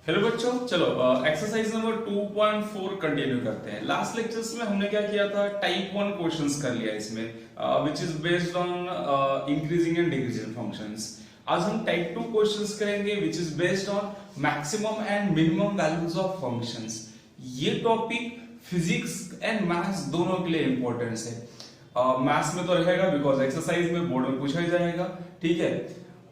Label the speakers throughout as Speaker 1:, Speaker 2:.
Speaker 1: Hello बच्चों, चलो exercise number 2.4 continue करते हैं। लास्ट लेक्चर्स में हमने क्या किया था, टाइप 1 क्वेश्चंस कर लिया इसमें, which is based on increasing and decreasing functions. आज हम टाइप 2 क्वेश्चंस करेंगे which is based on maximum and minimum values of functions. ये टॉपिक फिजिक्स एंड मैथ्स दोनों के लिए इंपॉर्टेंट है। मैथ्स में तो रहेगा बिकॉज एक्सरसाइज में बोर्ड में पूछा ही जाएगा, ठीक है।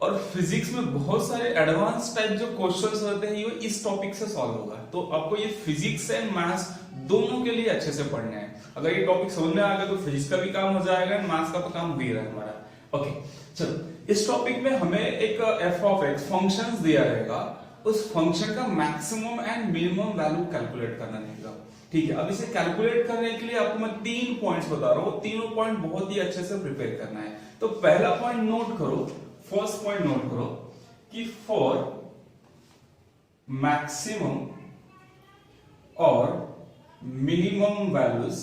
Speaker 1: और फिजिक्स में बहुत सारे एडवांस टाइप जो क्वेश्चंस होते हैं ये इस टॉपिक से सॉल्व होगा। तो आपको ये फिजिक्स एंड मैथ्स दोनों के लिए अच्छे से पढ़ना है। अगर ये टॉपिक समझ में आ गया तो फिजिक्स का भी काम हो जाएगा एंड मैथ्स का तो काम हो ही रहा है हमारा। ओके, चलो इस टॉपिक में हमें एक एफ ऑफ एक्स फंक्शन दिया रहेगा, उस फंक्शन का maximum and minimum value calculate करना रहेगा, ठीक है। अब इसे कैलकुलेट करने के लिए आपको मैं 3 पॉइंट्स बता रहा हूँ, तीनों पॉइंट बहुत ही अच्छे से प्रिपेयर करना है। तो पहला पॉइंट नोट करो, फर्स्ट पॉइंट नोट करो कि फॉर मैक्सिमम और minimum values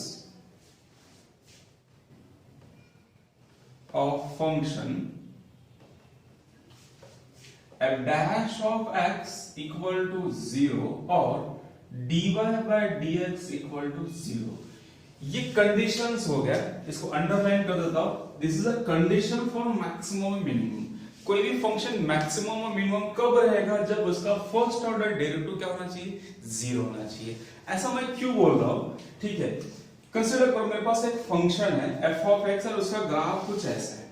Speaker 1: of function f dash of x equal to 0 और dy by dx equal to 0। ये कंडीशंस हो गया, इसको अंडरलाइन कर देता हूं। This is a condition for maximum और मिनिमम। कोई भी फंक्शन मैक्सिमम और मिनिमम कब रहेगा, जब उसका फर्स्ट ऑर्डर डेरिवेटिव क्या होना चाहिए, 0 होना चाहिए। ऐसा मैं क्यों बोल रहा हूं, ठीक है। कंसीडर करो मेरे पास एक फंक्शन है f ऑफ x और उसका ग्राफ कुछ ऐसा है,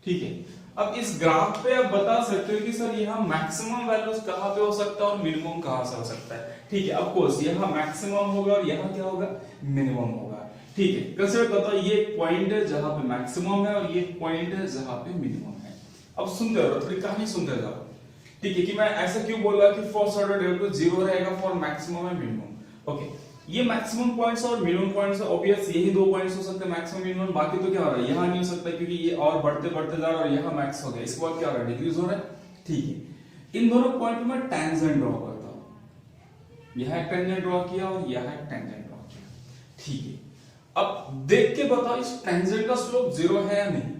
Speaker 1: ठीक है। अब इस ग्राफ पे आप बता सकते हो कि सर यहाँ मैक्सिमम वैल्यूज कहां पे हो सकता है और मिनिमम कहां से हो सकता है, ठीक है। ऑफ कोर्स यहाँ मैक्सिमम होगा और यहाँ क्या होगा, मिनिमम होगा, ठीक है। कंसीडर करता हूं ये एक पॉइंट है जहां पे मैक्सिमम है और ये पॉइंट है जहां पे मिनिमम है। अब सुनते रहो, थोड़ी कहानी सुनते जाओ, ठीक है। कि मैं ऐसा क्यों बोल रहा कि फर्स्ट ऑर्डर डेरिवेटिव 0 रहेगा for maximum and minimum. Okay, ये मैक्सिमम पॉइंट्स और मिनिमम पॉइंट्स ऑब्वियस यही 2 पॉइंट्स हो सकते हैं, मैक्सिमम मिनिमम। बाकी तो क्या हो रहा है, यहां नहीं हो सकता क्योंकि ये और बढ़ते बढ़ते जा रहा है और यहां मैक्स हो गया। इसके बाद क्या हो रहा है, डिक्रीज हो रहा है, ठीक है। इन दोनों पॉइंट में टेंजेंट ड्रॉ करता हूं। यहां एक टेंजेंट ड्रॉ किया और यहां एक टेंजेंट ड्रॉ किया, ठीक है। अब देख के बताओ इस टेंजेंट का स्लोप 0 है या नहीं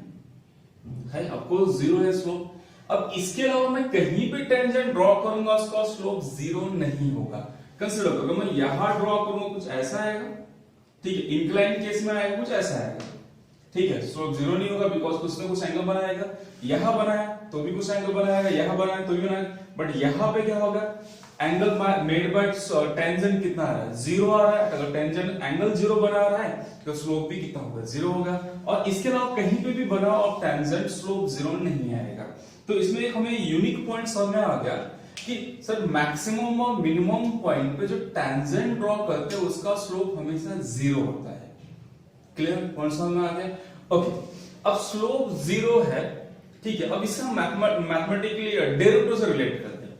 Speaker 1: है, ऑफ कोर्स 0 है स्लोप। अब इसके अलावा मैं कहीं भी टेंजेंट ड्रॉ करूंगा उसका स्लोप 0 नहीं होगा। कंसीडर करो मैं यहां ड्रॉ करूंगा कुछ ऐसा आएगा, ठीक है। इंक्लाइन केस में आएगा कुछ ऐसा आएगा, ठीक है। स्लोप 0 नहीं होगा बिकॉज कुछ ना कुछ एंगल बनाएगा। यहां बनाया तो भी कुछ एंगल बनाएगा, यहां बनाया तो भी बनाएगा, बट यहां पे क्या होगा, एंगल मेड बाय टेंजेंट कितना आ रहा है, 0 आ रहा है। अगर टेंजेंट एंगल 0 बना रहा है तो स्लोप भी कितना होगा, 0 होगा। और इसके अलावा कहीं पे भी बना और टेंजेंट स्लोप 0 नहीं आएगा। तो इसमें एक हमें यूनिक पॉइंट समझ में आ गया कि सर मैक्सिमम और मिनिमम पॉइंट पे जो टेंजेंट ड्रॉ करते हैं उसका स्लोप हमेशा 0 होता है। क्लियर पॉइंट समझ में आ गया। ओके, अब स्लोप 0 है, ठीक है। अब इससे हम मैथमेटिकली डेरिवेटिव से रिलेट करते हैं।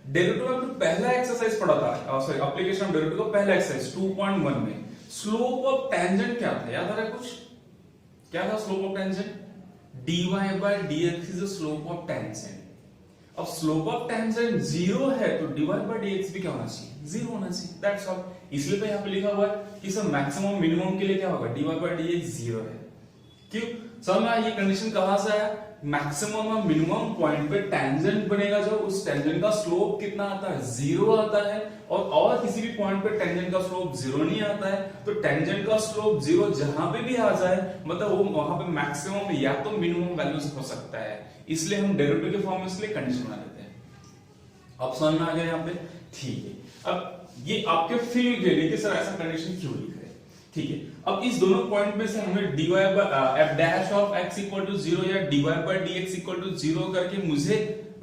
Speaker 1: डेरिवेटिव में आपने पहला एक्सरसाइज पढ़ा था, सॉरी एप्लीकेशन ऑफ डेरिवेटिव का पहला एक्सरसाइज 2.1 में स्लोप ऑफ टेंजेंट क्या था, याद आ रहा है कुछ, क्या था slope of tangent, dy by dx is the slope of tangent। अब स्लोप ऑफ टेंजेंट 0 है तो dy by dx भी क्या होना चाहिए, 0 होना चाहिए, दैट्स ऑल। इसलिए तो यहाँ पे लिखा हुआ है कि सर मैक्सिमम मिनिमम के लिए क्या होगा, dy by dx 0 है। क्यों समझ में, ये कंडीशन कहां से आया, मैक्सिमम और मिनिमम पॉइंट पे टेंजेंट बनेगा जो उस टेंजेंट का स्लोप कितना आता है, 0 आता है। और किसी भी पॉइंट पे टेंजेंट का स्लोप 0 नहीं आता है। तो टेंजेंट का स्लोप 0 जहां पे भी आ जाए मतलब वो वहां पे मैक्सिमम या तो मिनिमम वैल्यूज हो सकता है। इसलिए हम डेरिवेटिव के फॉर्म में इसलिए कंडीशन बना लेते हैं। अब समझ में आ गया यहाँ पे, ठीक है। अब ये आपके फील के लिए कि सर ऐसा कंडीशन क्यों लिख रहे हैं, ठीक है। अब इस दोनों पॉइंट में से हमें dy f dash of x equal to 0 या dy by dx equal to 0 करके मुझे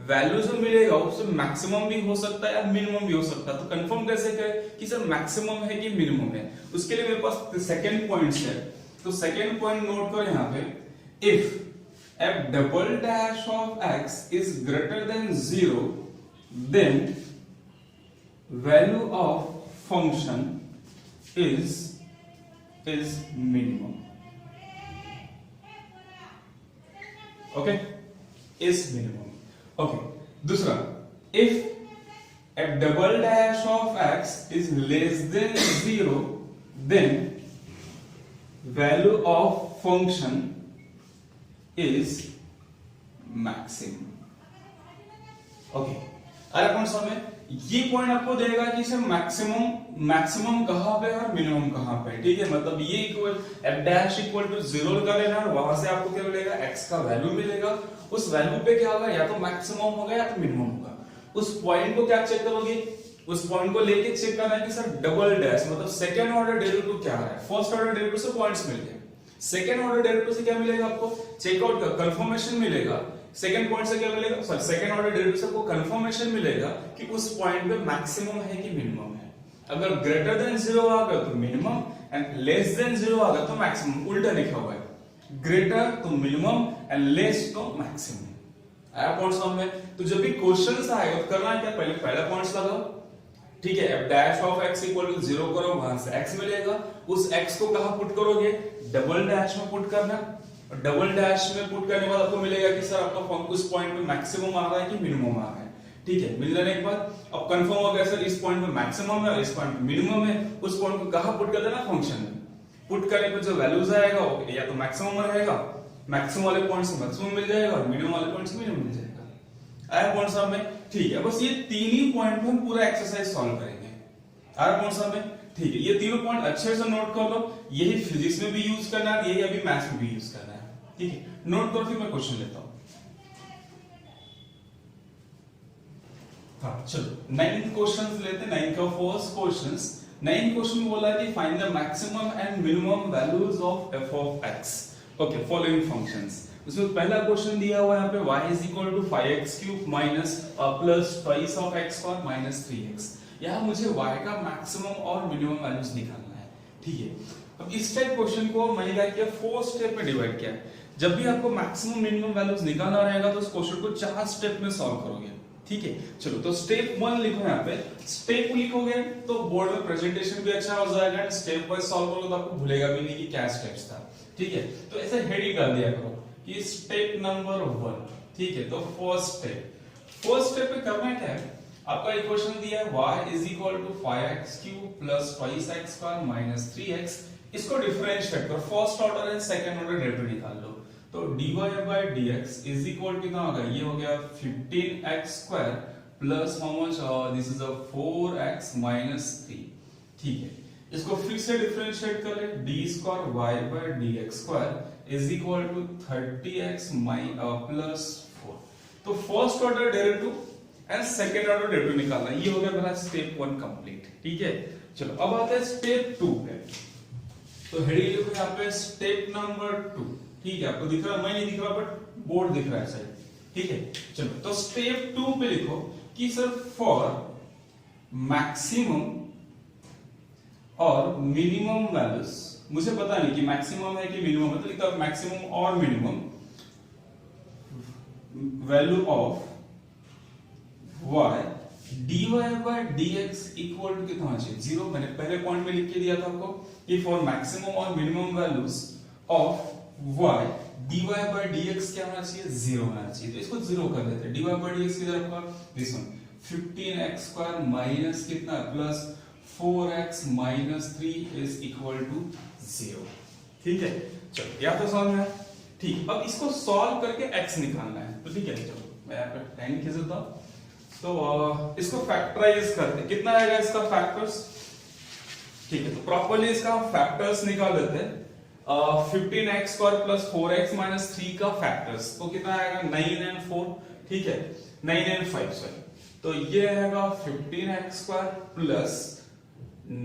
Speaker 1: वैल्यू जो मिलेगा उससे मैक्सिमम भी हो सकता है या मिनिमम भी हो सकता है। तो कंफर्म कैसे करें कि सर मैक्सिमम है कि मिनिमम है, उसके लिए मेरे पास सेकंड पॉइंट है। तो सेकंड पॉइंट नोट करो यहाँ पे, if f double dash of x is greater than 0 then value of function is minimum, okay, is minimum, okay। दूसरा, if f double dash of x is less than 0 then value of function is maximum, okay। अरे कौन सा में ये point आपको देगा कि sir maximum कहां पे और मिनिमम कहां पे, ठीक है। मतलब ये equal f dash equal to 0 का लेना और वहां से आपको क्या मिलेगा, x का वैल्यू मिलेगा। उस वैल्यू पे क्या होगा, या तो मैक्सिमम होगा या तो मिनिमम होगा। उस पॉइंट को क्या चेक करोगे, उस पॉइंट को लेके चेक करना है कि सर डबल डैश मतलब सेकंड ऑर्डर डेरिवेटिव क्या है। फर्स्ट ऑर्डर डेरिवेटिव से पॉइंट्स मिल गए, सेकंड ऑर्डर डेरिवेटिव से क्या मिलेगा आपको, चेकआउट का कंफर्मेशन मिलेगा। सेकंड पॉइंट से क्या मिलेगा, सॉरी सेकंड ऑर्डर डेरिवेटिव से आपको कंफर्मेशन मिलेगा कि उस पॉइंट पे मैक्सिमम है कि मिनिमम है। अगर ग्रेटर देन 0 आ गया तो मिनिमम एंड लेस देन 0 आ गया तो मैक्सिमम। उल्टा लिखा हुआ है, ग्रेटर तो मिनिमम एंड लेस तो मैक्सिमम। आया पॉइंट समझ में। तो जब भी क्वेश्चंस आएगा तो करना है क्या, पहले पहला पॉइंट्स लगाओ, ठीक है। f dash of x equal to 0 करो, वहां से x मिलेगा। उस x को कहां पुट करोगे, डबल डैश में पुट करना। और डबल डैश में पुट करने के बाद आपको मिलेगा कि सर आपका उस पॉइंट पे मैक्सिमम आ रहा है कि मिनिमम आ रहा है, ठीक है। मिल जाने के बाद अब कंफर्म हो गया सर इस पॉइंट पे मैक्सिमम है और इस पॉइंट पे मिनिमम है। उस पॉइंट को कहां पुट कर देना, फंक्शन में। पुट करने पे जो वैल्यूज आएगा वो या तो मैक्सिमम रहेगा, मैक्सिमम वाले पॉइंट से मैक्सिमम मिल जाएगा और मिनिमम वाले पॉइंट से मिनिमम मिल जाएगा। आया पॉइंट समझ में, ठीक है। बस ये तीन ही पॉइंट पे हम पूरा एक्सरसाइज सॉल्व करेंगे। आया पॉइंट समझ में, ठीक है। ये तीनों पॉइंट अच्छे से नोट कर लो, यही फिजिक्स में भी यूज करना है, यही अभी मैथ्स में भी यूज करना है, ठीक है। नोट करो, फिर मैं क्वेश्चन लेता हूं। हाँ चलो 9th क्वेश्चन लेते हैं। 9th का फर्स्ट क्वेश्चन, 9th क्वेश्चन में बोला कि find the maximum and minimum values of f of x, okay, following functions. उसमें पहला क्वेश्चन दिया हुआ है यहाँ पे y is equal to 5x cube minus plus twice of x square minus 3x। यहाँ मुझे y का मैक्सिमम और मिनिमम वैल्यूज निकालना है, ठीक है। अब इस टाइप क्वेश्चन को मैंने क्या किया, 4 स्टेप में डिवाइड किया। जब भी आपको मैक्सिमम मिनिमम वैल्यूज निकालना रहेगा तो उस क्वेश्चन को 4 स्टेप में सॉल्व करोगे, ठीक है। चलो तो स्टेप 1 लिखो यहाँ पे। स्टेप लिखोगे तो बोर्ड में प्रेजेंटेशन भी अच्छा हो जाएगा एंड स्टेप वाइज सॉल्व करोगे तो आपको भूलेगा भी नहीं कि क्या स्टेप्स था, ठीक है। तो ऐसे हेडिंग कर दिया करो कि स्टेप नंबर 1, ठीक है। तो फर्स्ट स्टेप पे करना क्या है, आपका इक्वेशन दिया है y is equal to 5x cube plus twice x square minus 3x। इसको डिफरेंशिएट करो, first order and second order derivative निकाल लो। तो dy by dx is equal कितना होगा, ये हो गया 15x square plus how much, this is 4x minus 3, ठीक है। इसको फिर से डिफरेंशिएट कर ले, d square y by dx square is equal to 30x plus 4। तो first order derivative and second order derivative निकालना, ये हो गया मेरा स्टेप 1 कंप्लीट, ठीक है। चलो अब आते हैं स्टेप 2 पे। तो हेडिंग लिखो यहाँ पे स्टेप नंबर 2, ठीक है। आपको दिख रहा है, मैं नहीं दिख रहा बट बोर्ड दिख रहा है साइड, ठीक है। चलो तो स्टेप 2 पे लिखो कि सर फॉर मैक्सिमम और मिनिमम वैल्यूज, मुझे पता नहीं कि मैक्सिमम है कि मिनिमम है, तो लिखता हूं मैक्सिमम और minimum value of y dy by dx equal to कितना होना चाहिए, 0। मैंने पहले पॉइंट में लिख के दिया था आपको कि फॉर मैक्सिमम और minimum values of y dy by dx क्या होना चाहिए, 0 होना चाहिए। तो इसको 0 कर देते हैं। dy by dx किधर आपका, this one 15x square minus कितना plus 4x minus 3 is equal to 0, ठीक है। चलो या तो सॉल्व है, ठीक। अब इसको सॉल्व करके x निकालना है, तो ठीक है। चलो मैं यहाँ पे टाइम खींच देता हूं। तो इसको फैक्टराइज करते, कितना आएगा इसका फैक्टर्स, ठीक है। तो प्रॉपर्ली इसका फैक्टर्स निकाल देते हैं। 15x square plus 4x minus 3 का फैक्टर्स तो कितना आएगा, 9 and 4, ठीक है। 9 and 5 सॉरी। तो ये आएगा 15x square plus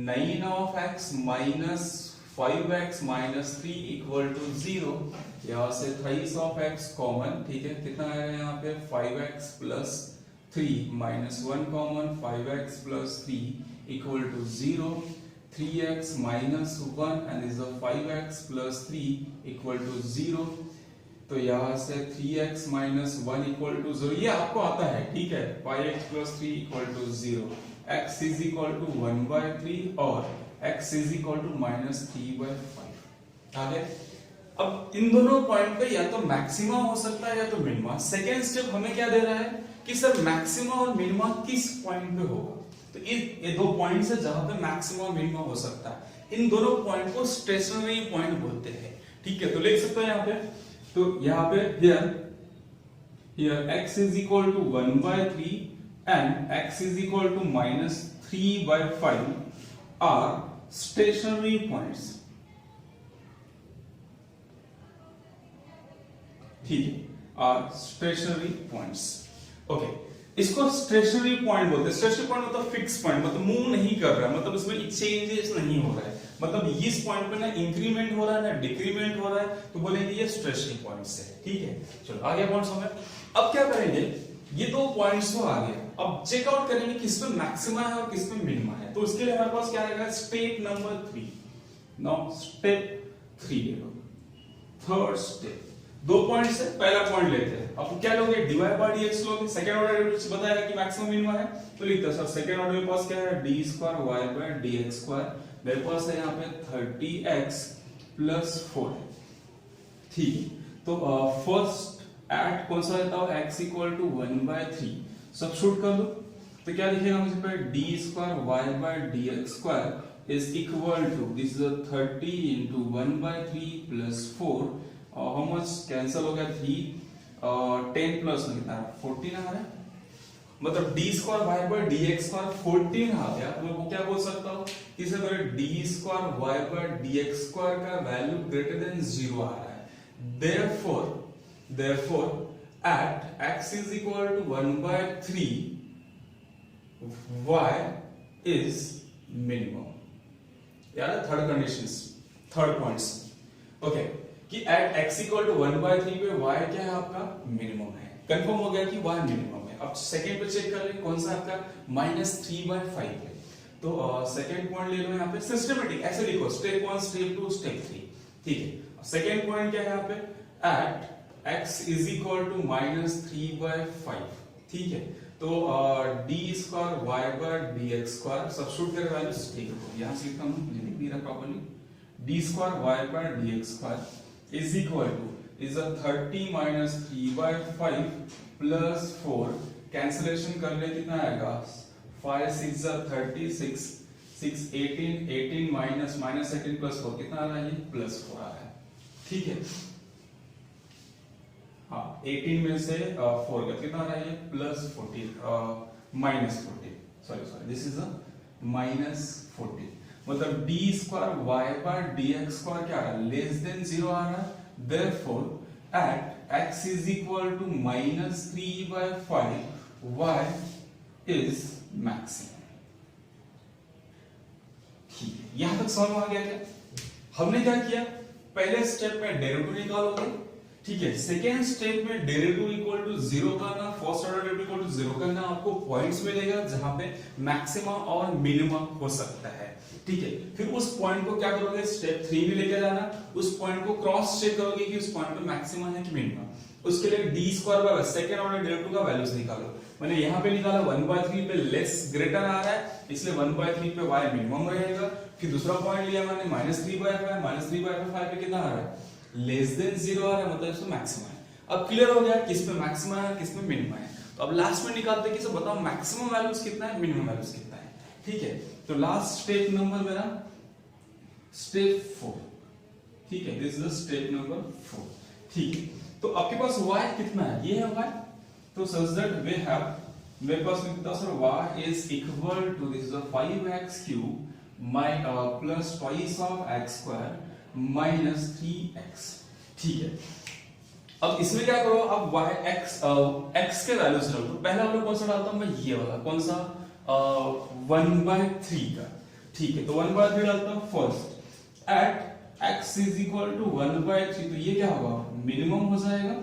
Speaker 1: 9 of x minus 5x minus 3 equal to 0। यहां से थ्राइस ऑफ x कॉमन, ठीक है। कितना आएगा यहाँ पे 5x plus 3 minus 1 common 5x plus 3 equal to 0। 3x minus 1 and is 5x plus 3 equal to 0। तो यहां से 3x माइनस 1 इक्वल टू 0, ये आपको आता है, ठीक है। 5x plus 3 equal to 0। x is equal to 1/3 और x is equal to minus 3/5। आगे अब इन दोनों पॉइंट पे या तो मैक्सिमा हो सकता है या तो मिनिमा। सेकेंड स्टेप हमें क्या दे रहा है कि सर मैक्सिमा और मिनिमा किस पॉइंट पे होगा। तो ये दो पॉइंट्स है जहां पे मैक्सिमा और मिनिमा हो सकता है। इन दोनों पॉइंट को स्टेशनरी पॉइंट बोलते हैं, ठीक है। तो लिख सकते हैं यहाँ पे, तो यहाँ पे here x is equal to 1/3 and x is equal to -3/5 are stationary points. ठीक है, आर स्टेशनरी पॉइंट्स. ओके, इसको स्टेशनरी पॉइंट बोलते हैं. स्टेशनरी पॉइंट मतलब फिक्स पॉइंट, मतलब मूव नहीं कर रहा है, मतलब इसमें चेंजेस नहीं हो रहा है, मतलब इस पॉइंट पे ना इंक्रीमेंट हो रहा है ना डिक्रीमेंट हो रहा है, तो बोलेंगे ये स्टेशनरी पॉइंट्स है. ठीक है, चलो आगे पॉइंट्स हो गए. अब क्या करेंगे, ये दो पॉइंट्स तो आ गए, अब चेकआउट करेंगे किस पे मैक्सिमा है और किस पे मिनिमा है. तो उसके लिए हमारे पास क्या रहेगा, step number 3. Now step 3, third step. दो पॉइंट्स है, पहला पॉइंट लेते हैं. अब क्या लोगे, dy by dx लोगे. सेकंड ऑर्डर डेरिवेटिव बताया कि मैक्सिमम मिनिमम है, तो लिखते हैं सर सेकंड ऑर्डर मेरे पास क्या है, d² y by dx². मेरे पास है यहाँ पे 30x + 4 है. ठीक है, तो फर्स्ट एट कौन सा रहता है, x = 1/3. सब्स्टिट्यूट कर दो, तो क्या लिखेगा मुझे पे, d² y by dx² is equal to, this is a 30 into 1/3 plus 4. How much cancel हो गया, 3 10 प्लस में कितना, 14 आ रहा है. मतलब d² y by dx² 14 आ गया. तो मैं क्या बोल सकता हूँ, इसे मेरे d² y by dx² का वैल्यू ग्रेटर देन 0 आ रहा है. therefore at x is equal to 1/3 y is minimum. यार third conditions, third points. Okay, कि at x = 1/3 पे y क्या है आपका, मिनिमम है. कंफर्म हो गया कि y मिनिमम है. अब सेकंड पे चेक कर लें, कौन सा आपका, -3/5 है. तो सेकंड पॉइंट ले लो यहाँ पे, सिस्टमैटिक ऐसे लिखो, स्टेप 1 स्टेप 2 स्टेप 3. ठीक है, सेकंड पॉइंट क्या है यहाँ पे, at x is equal to -3/5. ठीक है, तो d² y by dx² substitute कर वैल्यूज. ठीक है, यहां से लिखता हूं, लिख नहीं रहा properly. d² y by dx² is equal to, is a 30 minus 3/5 plus 4. Cancellation कर ले, कितना आएगा, 5 6 36, 6 18, 18 minus 18 plus 4 कितना आ रहा है, ये +4 आ रहा है. ठीक है, हाँ 18 में से 4 का कितना आ रहा है, ये +14 -14. सॉरी दिस इज अ -14. मतलब d² y by dx² क्या आ रहा है, लेस देन 0 आ रहा है. therefore at x is equal to -3/5 y is maximum. ठीक है, यहां तक समझ में आ गया क्या. हमने क्या किया, पहले स्टेप में डेरिवेटिव निकालोगे. ठीक है, सेकेंड स्टेप में डेरिवेटिव इक्वल टू 0 करना, first order derivative equal to 0 करना. आपको पॉइंट्स मिलेगा जहां पे मैक्सिमा और मिनिमा हो सकता है. ठीक है, फिर उस पॉइंट को क्या करोगे, स्टेप 3 में लेके जाना. उस पॉइंट को क्रॉस चेक करोगे कि उस पॉइंट पे मैक्सिमा है कि मिनिमा. उसके लिए d² by second order derivative का वैल्यूज निकालो. मैंने यहां पे निकाला 1/3 पे लेस ग्रेटर आ रहा है, इसलिए 1/3 पे y मिनिमम रहेगा. फिर दूसरा पॉइंट लिया मैंने -3/5, -3/5 पे कितना आ रहा है, लेस देन 0 आ रहा है, मतलब इसमें मैक्सिमा है. अब क्लियर हो गया किस पे मैक्सिमा है किस में मिनिमा है. तो अब लास्ट में निकालते हैं कि सब बताओ मैक्सिमम वैल्यूज कितना है, मिनिमम वैल्यूज कितना है. ठीक है, तो लास्ट स्टेप नंबर मेरा स्टेप 4. ठीक है, दिस इज स्टेप नंबर 4. ठीक है, तो आपके पास y कितना है, ये है y. तो सच दैट वी हैव, मेरे पास कितना sir, y is equal to, this is a 5x³ plus twice of x² minus 3x. ठीक है, अब इसमें क्या करो, अब y x के वैल्यू से डालो. पहला वाला कौन सा डालता हूं मैं, ये वाला कौन सा, 1/3 का. ठीक है, तो 1/3 डालता हूं first. At x is equal to 1/3, तो ये क्या होगा, मिनिमम हो जाएगा.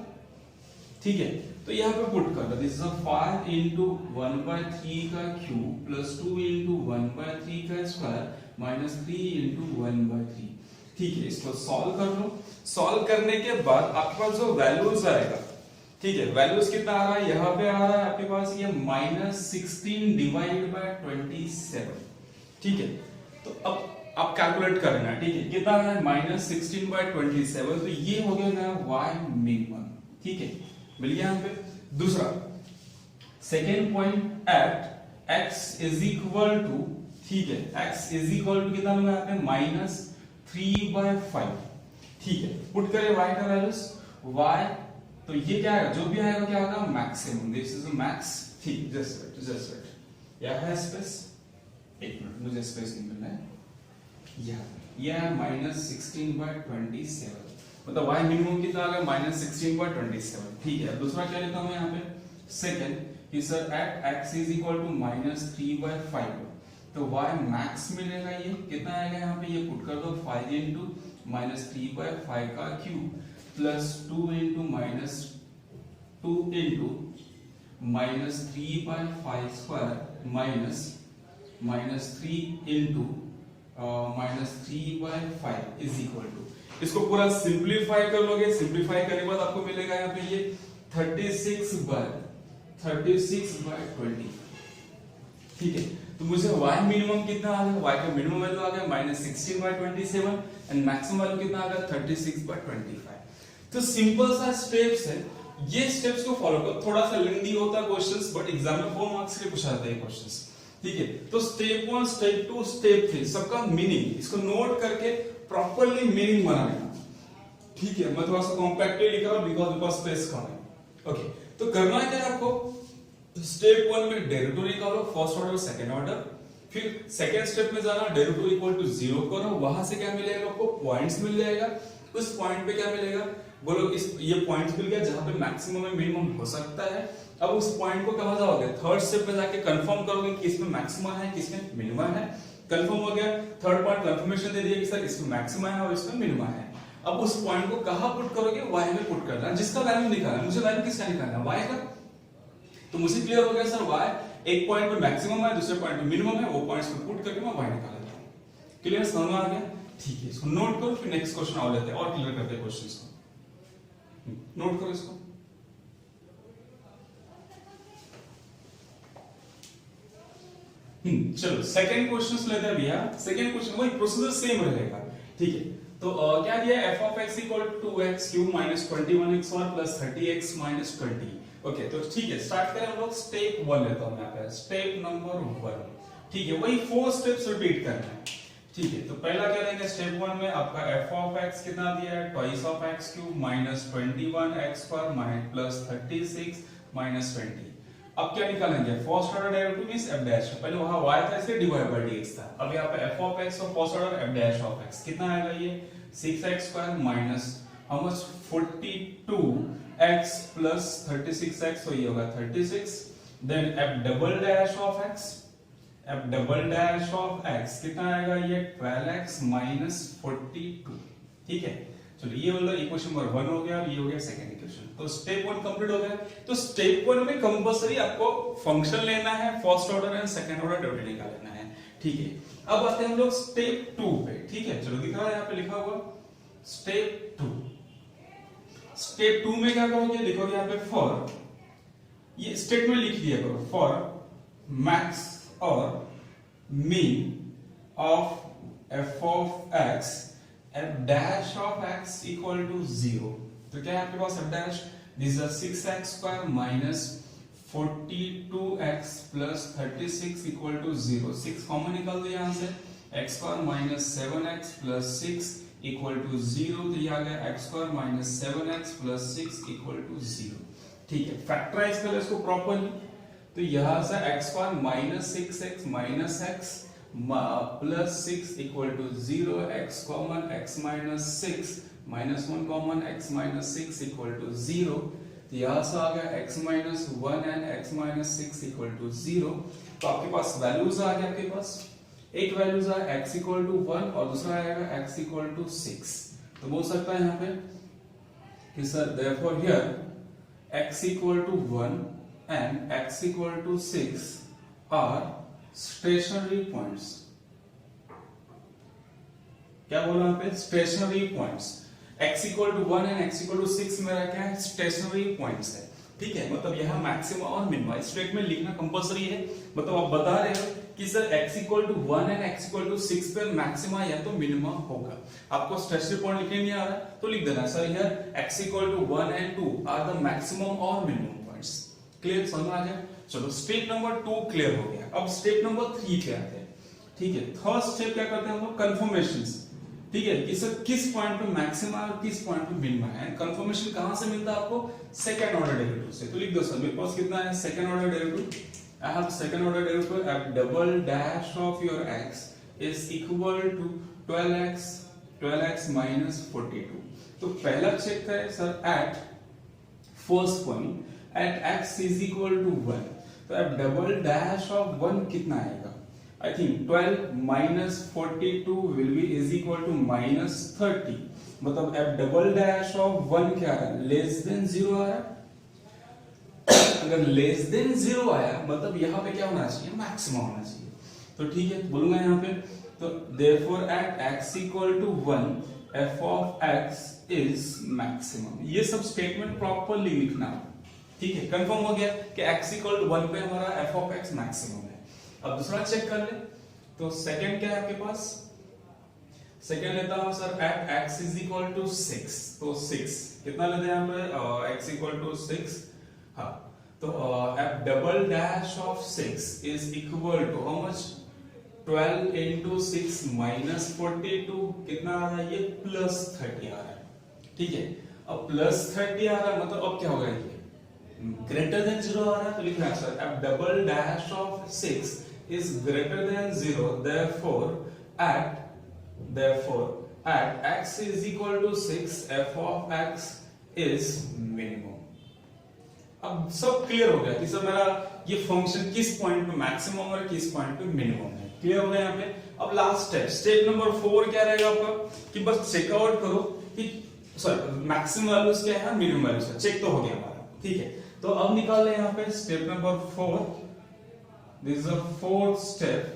Speaker 1: ठीक है, तो यहाँ पे पुट कर दो, दिस इज 5 into 1/3 का क्यूब प्लस 2 into 1/3 का स्क्वायर माइनस 3 into 1/3. ठीक है, इसको सॉल्व कर लो. सॉल्व करने के बाद आपके पास जो वैल्यूज आएगा, ठीक है, वैल्यूज कितना आ रहा है, यहाँ पे आ रहा है आपके पास ये -16 डिवाइड बाय 27. ठीक है, तो अब आप कैलकुलेट करना. ठीक है, कितना आ रहा है, -16/27. तो ये हो गया y मिनिमम. ठीक है, मिल गया यहाँ पे. दूसरा second point, at x is equal to, ठीक है, x इज इक्वल टू कितना लगा यहाँ पे, -3/5. ठीक है, पुट करें y का वैल्यूज, y तो ये क्या है, जो भी आएगा क्या होगा, मैक्सिमम. दिस इज मैक्स ठीक, जस्ट वेट, यह है स्पेस, एक मिनट मुझे स्पेस निकालना है, यह -16/27, मतलब y मिनिमम कितना आ गया -16/27। ठीक है, दूसरा क्या लेता हूं यहाँ पे, सेकंड कि sir at x is equal to -3/5, तो y मैक्स मिलेगा, ये कितना आएगा यहाँ पे, ये पुट कर दो 5 इंटू -3/5 का cube plus 2 into -3/5 square minus 3 into -3/5 is equal to, इसको पूरा सिंप्लीफाई कर लोगे, सिंप्लीफाई करने के बाद आपको मिलेगा यहाँ पे ये 36/20। ठीक है, तो मुझे y मिनिमम कितना आ गया, y का मिनिमम वैल्यू आ गया -16/27 एंड मैक्सिमम वैल्यू कितना आ गया 36/25। तो सिंपल सा स्टेप्स है, ये स्टेप्स को फॉलो करो, थोड़ा सा लेंथी होता है क्वेश्चंस, बट एग्जाम में 4 मार्क्स के लिए पूछा जाता है क्वेश्चंस। ठीक है, तो स्टेप 1, स्टेप 2, स्टेप 3 सबका मीनिंग इसको नोट करके प्रॉपर्ली मीनिंग बना लेना। ठीक है, मैं थोड़ा सा कॉम्पैक्टली लिखा हूं बिकॉज़ स्पेस कम है। ओके, तो करना है क्या आपको, स्टेप 1 में डेरिवेटिव निकालो, फर्स्ट ऑर्डर सेकंड ऑर्डर, फिर सेकंड स्टेप में जाना, डेरिवेटिव इक्वल टू 0 करो, वहां से क्या मिलेगा आपको, पॉइंट्स मिल जाएगा, उस पॉइंट पे क्या मिलेगा, बोलो इस ये पॉइंट्स मिल गया जहां पे मैक्सिमम और मिनिमम हो सकता है। अब उस पॉइंट को कहां जाओगे, थर्ड स्टेप में जाके कंफर्म करोगे कि इसमें मैक्सिमम है किसमें मिनिमम है, कंफर्म हो गया, थर्ड पॉइंट कंफर्मेशन दे दिया कि सर इसमें मैक्सिमम है और इसमें मिनिमम है। अब उस पॉइंट को कहां पुट करोगे, y में पुट करना है, जिसका वैल्यू निकालना है, मुझे वैल्यू किसका निकालना है, y का। तो मुझे क्लियर हो गया सर y एक पॉइंट पे मैक्सिमम है, दूसरे पॉइंट पे मिनिमम है, वो पॉइंट्स को पुट करके मैं y निकाल लेता हूं। क्लियर, समझ में आ गया। ठीक है, इसको नोट करो, फिर नेक्स्ट क्वेश्चन और लेते हैं और क्लियर करते हैं क्वेश्चंस को। नोट करो इसको। चलो सेकंड क्वेश्चन लेते हैं भैया। सेकंड क्वेश्चन वही प्रोसीजर सेम रहेगा। ठीक है, तो क्या दिया है, f of x equal to 2x cube minus 21x और प्लस 30x माइनस 20। ओके, तो ठीक है, स्टार्ट करें हम लोग। स्टेप 1 लेता हूं यहाँ पे, स्टेप नंबर 1। ठीक है, वही 4 स्टेप्स रिपीट करना है। ठीक है, तो पहला क्या लेंगे, स्टेप 1 में आपका f of x कितना दिया है, twice of x cube minus 21x square minus plus 36 minus 20। अब क्या निकालेंगे, first order derivative means f dash, पहले वहां y था इसलिए dy by dx था, अब यहाँ पे f of x और first order f dash of x कितना आएगा, ये 6x square minus how much 42x plus 36x, तो ये होगा 36, then f double dash of x, f double dash of x कितना आएगा, ये 12x माइनस 42। ठीक है, चलो ये वाला इक्वेशन नंबर 1 हो गया, ये हो गया सेकंड इक्वेशन। तो स्टेप 1 कंप्लीट हो गया। तो स्टेप 1 में कंपलसरी आपको फंक्शन लेना है, first order and second order derivative निकालना है। ठीक है, अब आते हैं हम लोग स्टेप 2 पे। ठीक है, चलो दिख रहा है यहाँ पे लिखा हुआ स्टेप 2। स्टेप 2 में क्या करोगे, लिखोगे यहाँ पे फॉर, ये स्टेटमेंट लिख दिया करो, फॉर मैक्स और min of f of x f dash of x equal to 0। तो क्या है आपके पास f dash, this is 6x square minus 42x plus 36 equal to 0। 6 common निकाल दो यहाँ से, x square minus 7x plus 6 equal to 0, तो ये आ गया x square minus 7x plus 6 equal to 0। ठीक है, फैक्टराइज कर लो इसको प्रॉपर्ली, तो यहां से x square minus 6x minus x plus 6 equal to 0, x common x minus 6 minus 1 common x minus 6 equal to 0, तो यहां से आ गया x minus 1 and x minus 6 equal to 0। तो आपके पास वैल्यूज आ गया, आपके पास एक वैल्यूज आ x इक्वल टू 1 और दूसरा आएगा x इक्वल टू 6। तो बोल सकता है यहाँ पे कि sir therefore here x equal to 1 and x equal to 6 are stationary points। क्या बोला यहाँ पे, stationary points। x equal to 1 and x equal to 6 मेरा क्या है, stationary points है। ठीक है, मतलब यहाँ मैक्सिमम और मिनिमम स्टेटमेंट लिखना कंपलसरी है। मतलब आप बता रहे हो कि sir x equal to 1 and x equal to 6 पे मैक्सिमा या तो मिनिमम होगा। आपको स्टेशनरी पॉइंट लिखने नहीं आ रहा तो लिख देना sir here x equal to 1 and 2 are the maximum और मिनिमम पॉइंट्स। क्लियर, समझ आ गया। चलो स्टेप नंबर 2 क्लियर हो गया। अब स्टेप नंबर 3 पे आते हैं। ठीक है, थर्ड स्टेप क्या करते हैं हम लोग, कंफर्मेशंस। ठीक है, कि सर किस पॉइंट पे मैक्सिमा और किस पॉइंट पे मिनिमा है। कंफर्मेशन कहां से मिलता है आपको, सेकंड ऑर्डर डेरिवेटिव से। तो लिख दो सर, मेरे पास कितना है second order derivative. I have second order derivative f double dash of your x is equal to 12x minus 42। तो पहला चेक करें sir at first point at x is equal to 1, तो एफ डबल डैश ऑफ 1 कितना आएगा, I think 12 minus 42 will be is equal to minus 30। मतलब f double dash of 1 क्या आ रहा है, लेस देन 0 आ रहा है। अगर लेस देन 0 आया मतलब यहाँ पे क्या होना चाहिए, मैक्सिमम होना चाहिए। तो ठीक है, बोलूंगा यहाँ पे, तो therefore at x equal to 1 f of x is maximum। ये सब स्टेटमेंट प्रॉपर्ली लिखना, ठीक है। कंफर्म हो गया कि x equal to 1 पे हमारा f of x मैक्सिमम है। अब दूसरा चेक कर ले, तो सेकंड क्या है आपके पास, सेकंड लेता हूं sir at x is equal to 6। तो 6 कितना लेते हैं यहाँ पे, x इक्वल टू 6। हाँ, तो f double dash of 6 is equal to how much, 12 into 6 minus 42 कितना आ रहा है, ये प्लस 30 आ रहा है, ठीक है। अब प्लस 30 आ रहा है मतलब अब क्या होगा, ये ग्रेटर देन 0 आ रहा है। तो लिखना है sir F double dash of 6 is greater than 0, therefore at x is equal to 6 f of x is minimum। अब सब क्लियर हो गया कि सर मेरा ये फंक्शन किस पॉइंट पे मैक्सिमम और किस पॉइंट पे मिनिमम है, क्लियर हो गया यहाँ पे। अब लास्ट स्टेप, स्टेप नंबर 4 क्या रहेगा आपका, कि बस चेकआउट करो कि सॉरी मैक्सिमम वैल्यूज क्या है, मिनिमम वैल्यूज, चेक तो हो गया हमारा, ठीक है। तो अब निकाल ले यहाँ पे step number 4। This is a fourth step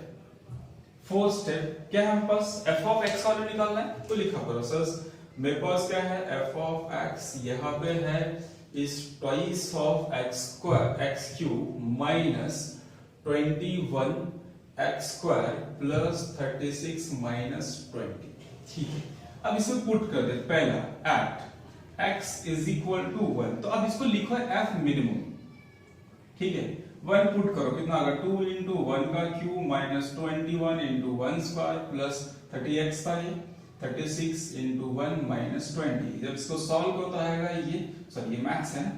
Speaker 1: क्या है हमारे पास, f of x वाले निकालना है। तो लिखा करो सर, मेरे पास क्या है f of x यहाँ पे है is twice of x cube minus 21 x square plus 36 minus 20, ठीक है। अब इसमें पुट कर दे, पहला at x is equal to 1, तो अब इसको लिखो f minimum, ठीक है। 1 पुट करो, कितना आएगा, 2 into 1 का cube minus 21 into 1 square plus 30x का ये 36 into 1 minus 20। जब इसको सॉल्व करो तो आएगा ये, सॉरी ये मैक्स है ना,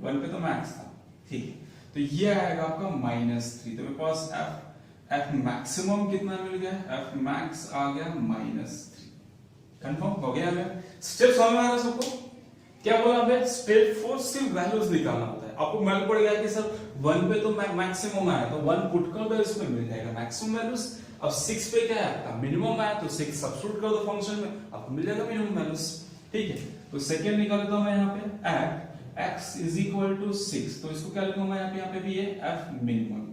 Speaker 1: 1 पे तो मैक्स था, ठीक है। तो ये आएगा आपका -3। तो मेरे पास f मैक्सिमम कितना मिल गया, f मैक्स आ गया -3। कंफर्म हो गया हमें, स्टेप समझ में आ रहा है सबको। क्या बोला हमें, स्टेप 4 सिर्फ वैल्यूज निकालना होता है। आपको मालूम पड़ गया कि सर 1 पे तो मैक्सिमम आया, तो 1 पुट कर दो, इसमें मिल जाएगा मैक्सिमम वैल्यूज। अब 6 पे क्या है आपका, मिनिमम आया, तो 6 सब्स्टिट्यूट कर दो फंक्शन में, आपको मिल जाएगा मिनिमम वैल्यूज, ठीक है। तो सेकंड निकाल लेता हूं मैं यहाँ पे at x is equal to 6, तो इसको क्या लिखूंगा यहाँ पे भी है f मिनिमम,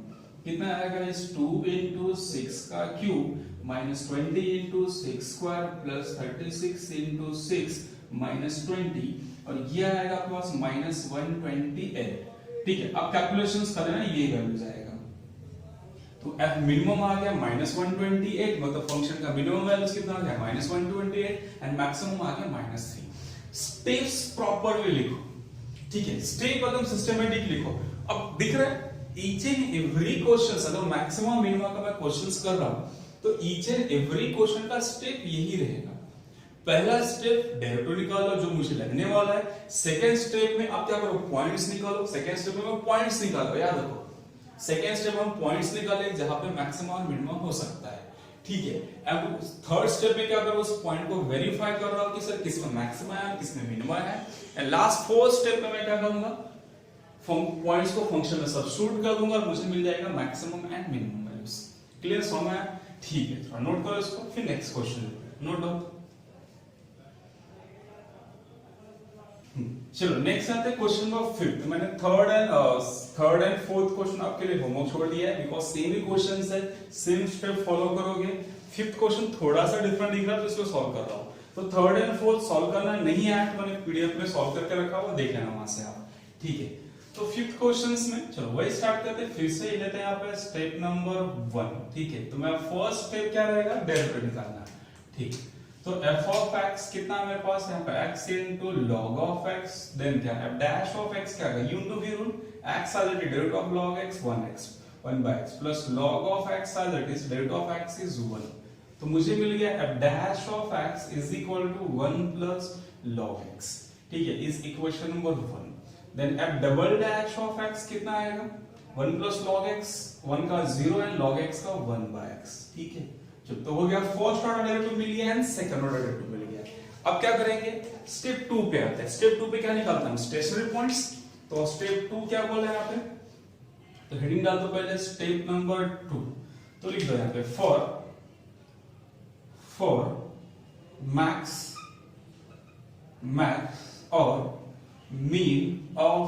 Speaker 1: कितना आएगा, इस 2 into 6 का cube minus 20 into 6 square plus 36 into 6 minus 20, और ये आएगा आपके पास -128, ठीक है। अब कैलकुलेशंस कर देना, ये वैल्यूज आएगा। तो f मिनिमम आ गया -128, मतलब फंक्शन का मिनिमम वैल्यूज कितना आ गया, -128, एंड मैक्सिमम आ गया -3। स्टेप्स प्रॉपरली लिखो, ठीक है, स्टेप एकदम सिस्टमैटिक लिखो। अब दिख रहा है ईच एंड एवरी क्वेश्चन, अगर मैक्सिमम मिनिमम का मैं क्वेश्चंस कर रहा हूं तो ईच एंड एवरी क्वेश्चन का स्टेप यही रहेगा। पहला स्टेप डेरिवेटिव निकालो जो मुझे लगने वाला है, सेकंड स्टेप में आप क्या करो, पॉइंट्स निकालो, सेकंड स्टेप में पॉइंट्स निकालो, याद रखो सेकंड स्टेप में हम पॉइंट्स निकाले जहां पे मैक्सिमम और मिनिमम हो सकता है, ठीक है। अब थर्ड स्टेप में क्या करो, उस पॉइंट को वेरीफाई कर रहा हूं कि सर किसमें मैक्सिमम है किसमें मिनिमम है, एंड लास्ट फोर्थ स्टेप में मैं क्या करूंगा, पॉइंट्स को फंक्शन में सब्स्टिट्यूट कर दूंगा और मुझे मिल जाएगा maximum and minimum values. Clear समझ में, ठीक है। थोड़ा नोट करो इसको, फिर नेक्स्ट क्वेश्चन नोट डाउन। चलो नेक्स्ट आते हैं क्वेश्चन नंबर 5। मैंने थर्ड एंड फोर्थ क्वेश्चन आपके लिए होमवर्क छोड़ दिया है, बिकॉज सेम ही क्वेश्चंस है, सेम स्टेप फॉलो करोगे। फिफ्थ क्वेश्चन थोड़ा सा डिफरेंट दिख रहा है तो इसको सॉल्व कर रहा हूं। तो थर्ड एंड फोर्थ सॉल्व करना नहीं आया तो मैंने पीडीएफ में सॉल्व करके रखा हुआ, देख लेना वहां से आप, ठीक है। तो फिफ्थ क्वेश्चंस में चलो वही स्टार्ट करते हैं, फिर से ही लेते हैं यहाँ पे स्टेप नंबर 1, ठीक है। तो मैं फर्स्ट स्टेप क्या रहेगा, डेरिवेटिव निकालना, ठीक। तो f of x कितना मेरे पास यहाँ पे x into log of x, then क्या f dash of x क्या है, u into v rule, x as it is derivative of log x 1 by x plus log of x as it is derivative of x is 1, तो मुझे मिल गया f dash of x is equal to 1 plus log x, ठीक है, is equation number 1। Then f double dash of x कितना आएगा 1 plus log x, 1 का 0 and log x का 1 बाय x, ठीक है। जब तो हो गया फर्स्ट ऑर्डर डेरिवेटिव मिल गया एंड सेकंड ऑर्डर डेरिवेटिव मिल गया। अब क्या करेंगे, स्टेप 2 पे आते हैं। स्टेप 2 पे क्या निकालते हैं हम, स्टेशनरी पॉइंट्स। तो स्टेप 2 क्या बोल रहे हैं यहाँ पे, तो हेडिंग डाल दो पहले स्टेप नंबर 2, तो लिख दो यहाँ पे फॉर मैक्स और min of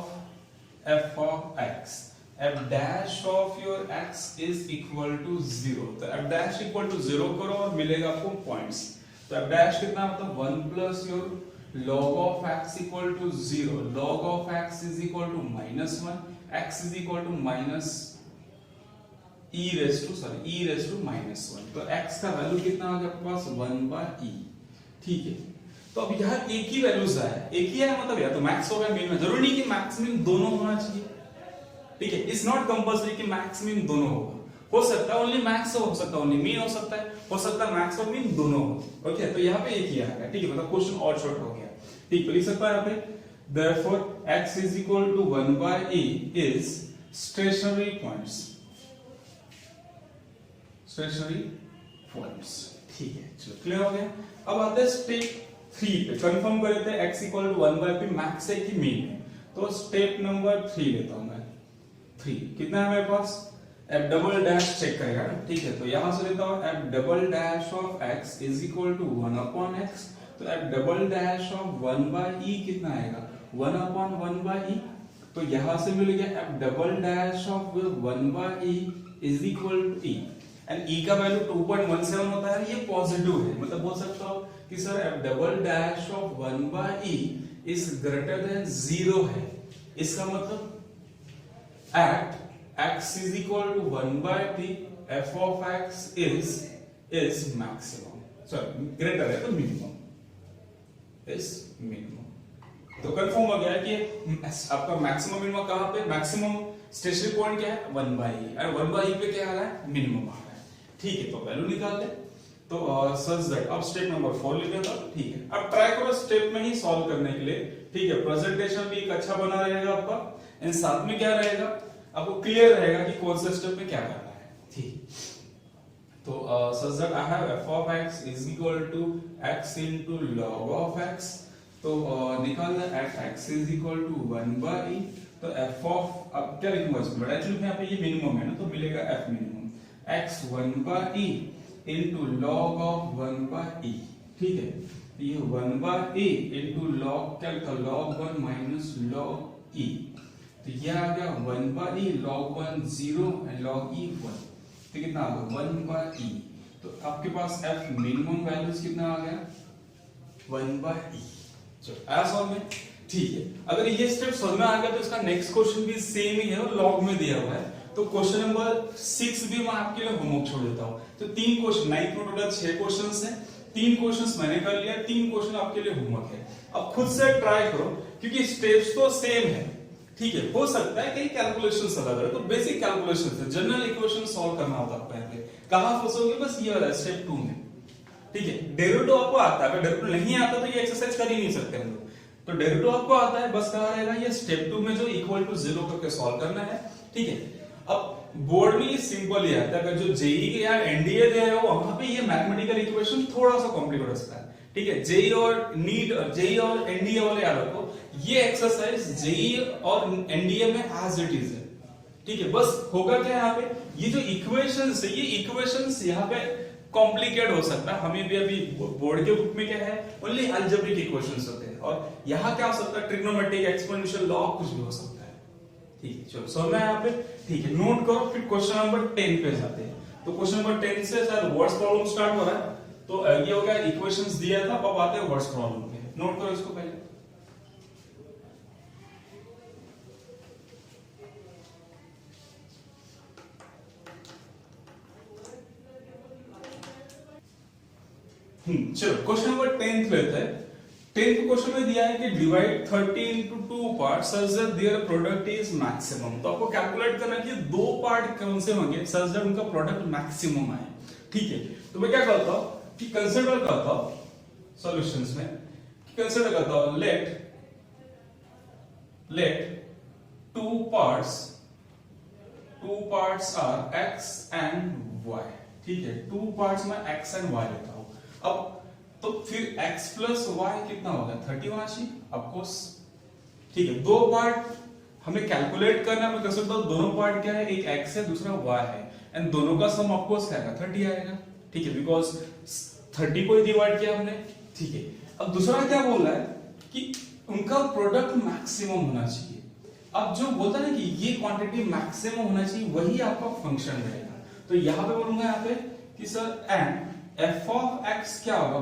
Speaker 1: f of x, f dash of your x is equal to 0। तो f dash equal to 0 करो और मिलेगा आपको पॉइंट्स। तो f dash कितना मतलब 1 plus your log of x equal to 0, log of x is equal to -1, x is equal to minus e raised to -1। तो x का वैल्यू कितना आ गया आपके पास 1 by e, ठीक है। तो अब यहाँ एक ही वैल्यूज है, एक ही है मतलब या तो मैक्स होगा मिन में, जरूरी नहीं कि मैक्स मिन दोनों होना चाहिए, ठीक है। इट्स नॉट कंपल्सरी कि मैक्स मिन दोनों होगा, हो सकता है ओनली मैक्स हो सकता है ओनली मीन हो सकता है मैक्स और मीन दोनों हो, ओके। तो यहाँ पे एक ही आएगा, ठीक है, मतलब क्वेश्चन और शॉर्ट हो गया, ठीक है। लिख सकता है यहाँ पे therefore x is equal to 1 by e is stationary points, ठीक है। चलो क्लियर हो गया। अब आते हैं स्टेप 3 पे, कंफर्म कर लेते हैं x equal to 1 by p max है कि मीन है। तो स्टेप नंबर 3 लेता हूं मैं, 3 कितना है मेरे पास, f डबल डैश चेक करेगा ना, ठीक है। तो यहां से लेता हूं f double dash of x is equal to 1 upon x। तो f double dash of 1 by e कितना आएगा 1 upon 1 by e। तो यहां से मिल गया f double dash of 1 by e is equal to e, and e का value 2.17 होता है, ये पॉजिटिव है, मतलब बोल सकता हो कि sir f double dash of 1 by e is greater than 0 है। इसका मतलब at x is equal to 1 by p f of x is maximum, sorry greater है तो मिनिमम इज मिनिमम। तो कंफर्म हो गया कि आपका मैक्सिमम मिनिमम कहां पे, मैक्सिमम स्टेशनरी पॉइंट क्या है 1 by e, और 1 by e पे क्या आ रहा है मिनिमम आ रहा है, ठीक है। तो वैल्यू निकाल ले। तो सच दैट अब स्टेप नंबर 4 लिख देता हूं, ठीक है। अब ट्राई करो स्टेप में ही सॉल्व करने के लिए, ठीक है। प्रेजेंटेशन भी एक अच्छा बना रहेगा आपका, एंड साथ में क्या रहेगा आपको क्लियर रहेगा कि कौन से स्टेप में क्या करना है, ठीक। तो such that I have f of x is equal to x into log of x। तो निकालना at x is equal to 1 by e। तो f of अब क्या लिखूंगा इसको, बड़ा एक्चुअली यहाँ पे ये मिनिमम है ना, तो मिलेगा f minimum x 1 by e into log of 1 by e, ठीक है। ये 1 by e into log क्या लिखा log 1 minus log e। तो ये आ गया 1 by e log 1 0 and log e 1। तो कितना आ गया 1 by e। तो आपके पास f मिनिमम वैल्यूज कितना आ गया 1 by e। चलो आया समझ में, ठीक है। अगर ये स्टेप समझ में आ गया तो इसका नेक्स्ट क्वेश्चन भी सेम ही है और लॉग में दिया हुआ है। तो क्वेश्चन नंबर 6 भी मैं आपके लिए होमवर्क छोड़ देता हूं। तो 3 क्वेश्चन, 9 में टोटल 6 क्वेश्चंस हैं, 3 क्वेश्चंस मैंने कर लिया, 3 क्वेश्चन आपके लिए होमवर्क है। अब खुद से ट्राई करो क्योंकि स्टेप्स तो सेम है, ठीक है। हो सकता है कई कैलकुलेशंस अलग है, तो बेसिक कैलकुलेशंस है, जनरल इक्वेशन सॉल्व करना होता है पहले। कहां फंसोगे बस ये वाला स्टेप 2 में, ठीक है। डेरिवेटिव आपको आता है, अगर डेरिवेटिव नहीं आता तो ये एक्सरसाइज कर ही नहीं सकते हम लोग। तो डेरिवेटिव आपको आता है, बस कहां रहेगा ये स्टेप 2 में जो इक्वल टू 0 करके सॉल्व करना है, ठीक है। अब बोर्ड में ये सिंपल ही आता है, अगर जो जेई या एनडीए दे रहे हो वहां पे ये मैथमेटिकल इक्वेशन थोड़ा सा कॉम्प्लिकेट हो सकता है, ठीक है। जेई और नीट और जेई और एनडीए वाले याद रखो, ये एक्सरसाइज जेई और एनडीए में एज इट इज है, ठीक है। बस होगा क्या यहाँ पे, ये जो इक्वेशंस है, ये इक्वेशंस यहाँ पे कॉम्प्लिकेट हो सकता है। हमें भी अभी बोर्ड के बुक में क्या है ओनली अलजेब्रिक इक्वेशंस होते हैं, और यहाँ क्या हो सकता है ट्रिग्नोमेट्रिक एक्सपोनेंशियल लॉग कुछ भी हो सकता है, ठीक है। चलो समझ में यहाँ पे, ठीक है। नोट करो, फिर क्वेश्चन नंबर 10 पे जाते हैं। तो क्वेश्चन नंबर 10 से सर वर्ड्स प्रॉब्लम स्टार्ट हो रहा है। तो ये हो गया इक्वेशंस दिया था, अब आते हैं वर्ड्स प्रॉब्लम पे। नोट करो इसको पहले। चलो क्वेश्चन नंबर 10 लेते हैं। 10th क्वेश्चन में दिया है कि divide 30 into 2 parts such that their product is maximum। तो आपको कैलकुलेट करना है कि 2 पार्ट कौन से होंगे such that उनका प्रोडक्ट मैक्सिमम आए, ठीक है, तो मैं क्या करता हूं कि कंसीडर करता हूं सॉल्यूशंस में, कंसीडर करता हूं let two parts are x and y, ठीक है, टू पार्ट्स में x एंड y लेता हूं। अब तो फिर x प्लस वाई कितना होगा, 30 होना चाहिए ऑफकोर्स, ठीक है। दो पार्ट हमें कैलकुलेट करना, मैं कर सकता हूं दोनों पार्ट क्या है, एक x है दूसरा y है, एंड दोनों का सम ऑफकोर्स क्या आएगा, 30 आएगा, ठीक है, बिकॉज 30 को डिवाइड किया हमने, ठीक है। अब दूसरा क्या बोल रहा है कि उनका प्रोडक्ट मैक्सिमम होना चाहिए। अब जो बोलता है ना कि ये क्वांटिटी मैक्सिमम होना चाहिए, वही आपका फंक्शन रहेगा। तो यहां पे बोलूंगा यहां पे कि sir and f of x क्या होगा,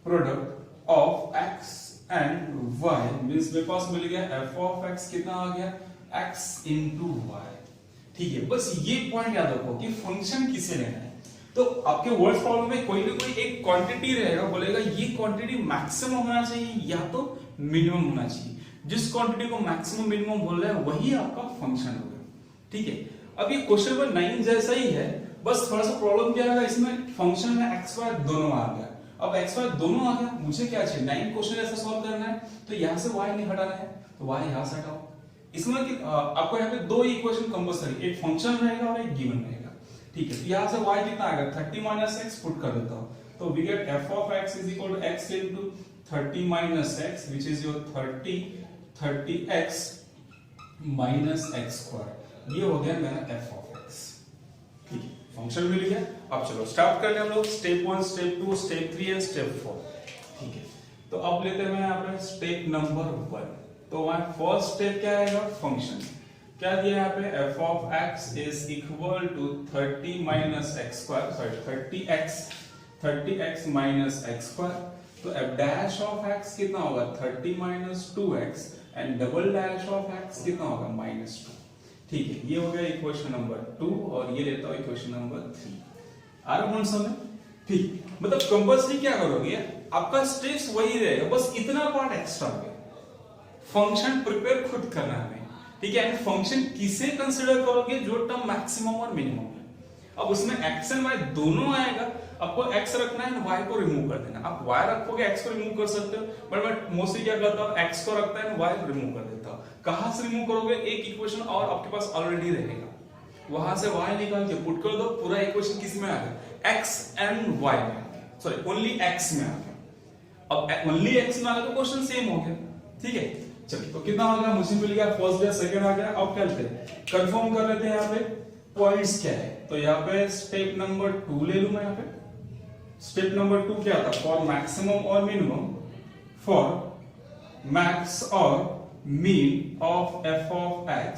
Speaker 1: product of x and y, means मेरे पास मिल गया एफ ऑफ एक्स कितना आ गया, एक्स इंटू वाई, ठीक है। बस ये पॉइंट याद रखो कि फंक्शन किसे लेना है। तो आपके वर्ड्स प्रॉब्लम में कोई ना कोई एक क्वांटिटी रहेगा, बोलेगा ये क्वांटिटी मैक्सिमम होना चाहिए या तो मिनिमम होना चाहिए। जिस क्वांटिटी को मैक्सिमम मिनिमम बोल रहा है वही आपका फंक्शन होगा, ठीक है। अब ये क्वेश्चन नंबर 9 जैसा ही है, बस थोड़ा सा प्रॉब्लम क्या है, इसमें फंक्शन में एक्स वाई दोनों आ गया। अब एक्स वाई दोनों आ गया, मुझे क्या चाहिए, 9 क्वेश्चन ऐसा सॉल्व करना है, तो यहां से वाई नहीं हटाना है, तो वाई यहां से हटाओ। इसमें आपको यहाँ पे दो इक्वेशन कंपल्सरी, एक फंक्शन रहेगा और एक गिवन रहेगा, ठीक है। तो यहां से y कितना आएगा, 30 माइनस x पुट कर देता हूं, तो we get f of x is equal to x into 30 minus x which is your 30x minus x square, ये हो गया मेरा f ऑफ x, ठीक है। फंक्शन मिल गया। अब चलो स्टार्ट कर ले हम लोग, step 1, step 2, step 3 and step 4, ठीक है। तो अब लेते हैं यहाँ पे स्टेप नंबर 1। तो वहां फर्स्ट स्टेप क्या आएगा, फंक्शन क्या दिया यहाँ पे, f of x is equal to 30 minus x square, sorry 30x minus x square. तो f डैश ऑफ x कितना होगा, 30 minus 2x and double dash of x कितना होगा, -2, ठीक है। ये हो गया इक्वेशन नंबर 2 और ये लेता हूं इक्वेशन नंबर 3। आ रहा कौन सा में, ठीक, मतलब कंपल्सरी क्या करोगे, आपका स्टेप्स वही रहेगा, बस इतना पार्ट एक्स्ट्रा हो गया। फंक्शन प्रिपेयर खुद करना है, ठीक है। फंक्शन किसे कंसीडर करोगे, जो टर्म मैक्सिमम और मिनिमम है। अब उसमें x एंड y दोनों आएगा, आपको x रखना है, y को रिमूव कर देना। आप y रखोगे x को रिमूव कर सकते हो, बट मैं मोस्टली क्या करता हूं, x को रखता है, y को रिमूव कर देता हूं। कहां से रिमूव करोगे, एक इक्वेशन और आपके पास ऑलरेडी रहेगा, वहां से y निकाल के पुट कर दो, पूरा इक्वेशन किस में आ गया, x एंड y में आ गया, सॉरी ओनली x में आ गया। अब ओनली x में आ गया तो क्वेश्चन सेम हो गया, ठीक है। चलिए, तो कितना हो गया, मुझे मिल गया फर्स्ट या सेकंड आ गया। अब क्या लेते हैं, कंफर्म कर लेते हैं यहाँ पे पॉइंट्स क्या है। तो यहाँ पे स्टेप नंबर 2 ले लूं मैं, यहाँ पे स्टेप नंबर 2 क्या था, फॉर मैक्सिमम और मिनिमम, फॉर मैक्स और min of f of x,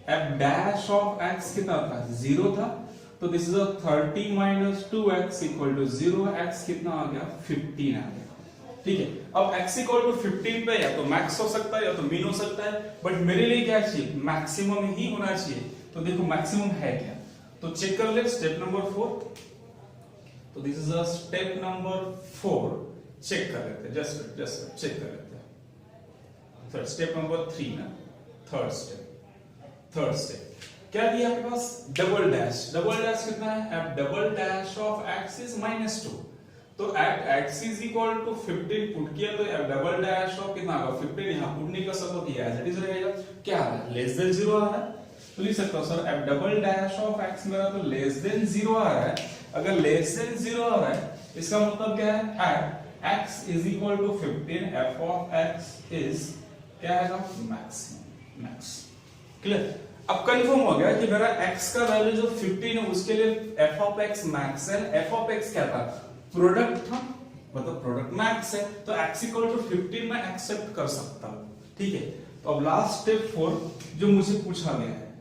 Speaker 1: f dash of x कितना था, 0 था, तो this is 30 minus 2x equal to 0, x कितना आ गया, 15 आ गया, ठीक है। अब x इक्वल टू 15 पे या तो मैक्स हो सकता है या तो मीन हो सकता है, बट मेरे लिए क्या चाहिए, मैक्सिमम ही होना चाहिए। तो देखो मैक्सिमम है क्या, तो चेक कर ले स्टेप नंबर 4। तो this is a step number 4, check कर लेते हैं, जस्ट चेक कर लेते हैं। थर्ड स्टेप नंबर 3 ना, थर्ड स्टेप क्या दिया आपके पास, डबल डैश कितना है, f double dash of x is -2, तो at x is equal to 15 put किया, तो डबल डैश ऑफ कितना आएगा, 15 यहां पुट नहीं कर सकते, तो एज इट इज रहेगा। क्या आ रहा है, लेस देन 0 आ रहा है, तो लिख सकता हूं sir f double dash of x मेरा तो लेस देन 0 आ रहा है। अगर लेस देन 0 आ रहा है, इसका मतलब क्या है, at x is equal to 15 f of x is क्या आएगा, मैक्स, क्लियर। अब कंफर्म हो गया कि मेरा x का वैल्यू जो 15 है उसके लिए f ऑफ x मैक्स है, f ऑफ x क्या था, प्रोडक्ट था, मतलब प्रोडक्ट मैक्स है, तो x इक्वल टू 15 मैं एक्सेप्ट कर सकता हूं, ठीक है। तो अब लास्ट स्टेप 4 जो मुझे पूछा गया है,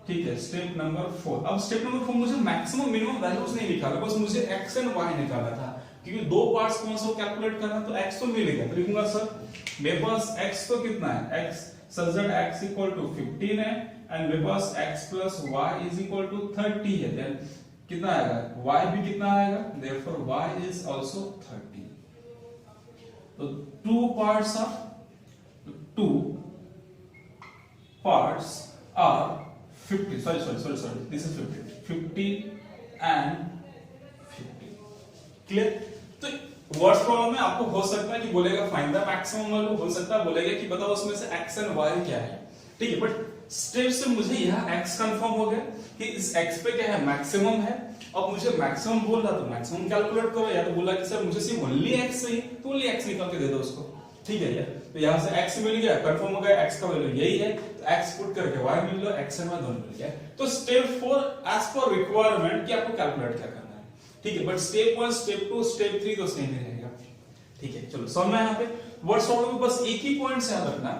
Speaker 1: ठीक है, स्टेप नंबर 4। अब स्टेप नंबर 4 मुझे मैक्सिमम मिनिमम वैल्यूज नहीं निकालना, बस मुझे x एंड y निकालना था, क्योंकि दो पार्ट्स कौन सा कैलकुलेट करना, तो x तो मिलेगा, तो लिखूंगा सर मेरे पास x तो कितना है, x such that x equal to 15 है, एंड मेरे पास x plus y is equal to 30 है, then कितना आएगा, y भी कितना आएगा, therefore y is also 30। तो two parts are 50, sorry, this is 50, 50 and 50। Clear? तो वर्स्ट प्रॉब्लम में आपको हो सकता है कि बोलेगा फाइंड द मैक्सिमम वैल्यू, हो सकता है बोलेगा कि बताओ उसमें से x एंड y क्या है। ठीक है, बट स्टेप से मुझे यहाँ x कंफर्म हो गया कि इस x पे क्या है, मैक्सिमम है। अब मुझे मैक्सिमम बोल रहा तो मैक्सिमम कैलकुलेट करो, या तो बोला कि सर मुझे सिर्फ ओनली x चाहिए तो ओनली x निकाल के दे दो उसको। ठीक है, तो यहाँ से x मिल गया, कंफर्म हो गया x का वैल्यू यही है, तो x पुट करके y mill low, x and y दोनों मिल गया। तो स्टेप 4 एज पर रिक्वायरमेंट कि आपको कैलकुलेट क्या करना है। ठीक है, बट स्टेप 1 स्टेप 2 स्टेप 3 तो सेम ही रहेगा। ठीक है, चलो समझ में यहाँ पे वर्ड सॉल्व में बस एक ही पॉइंट से याद रखना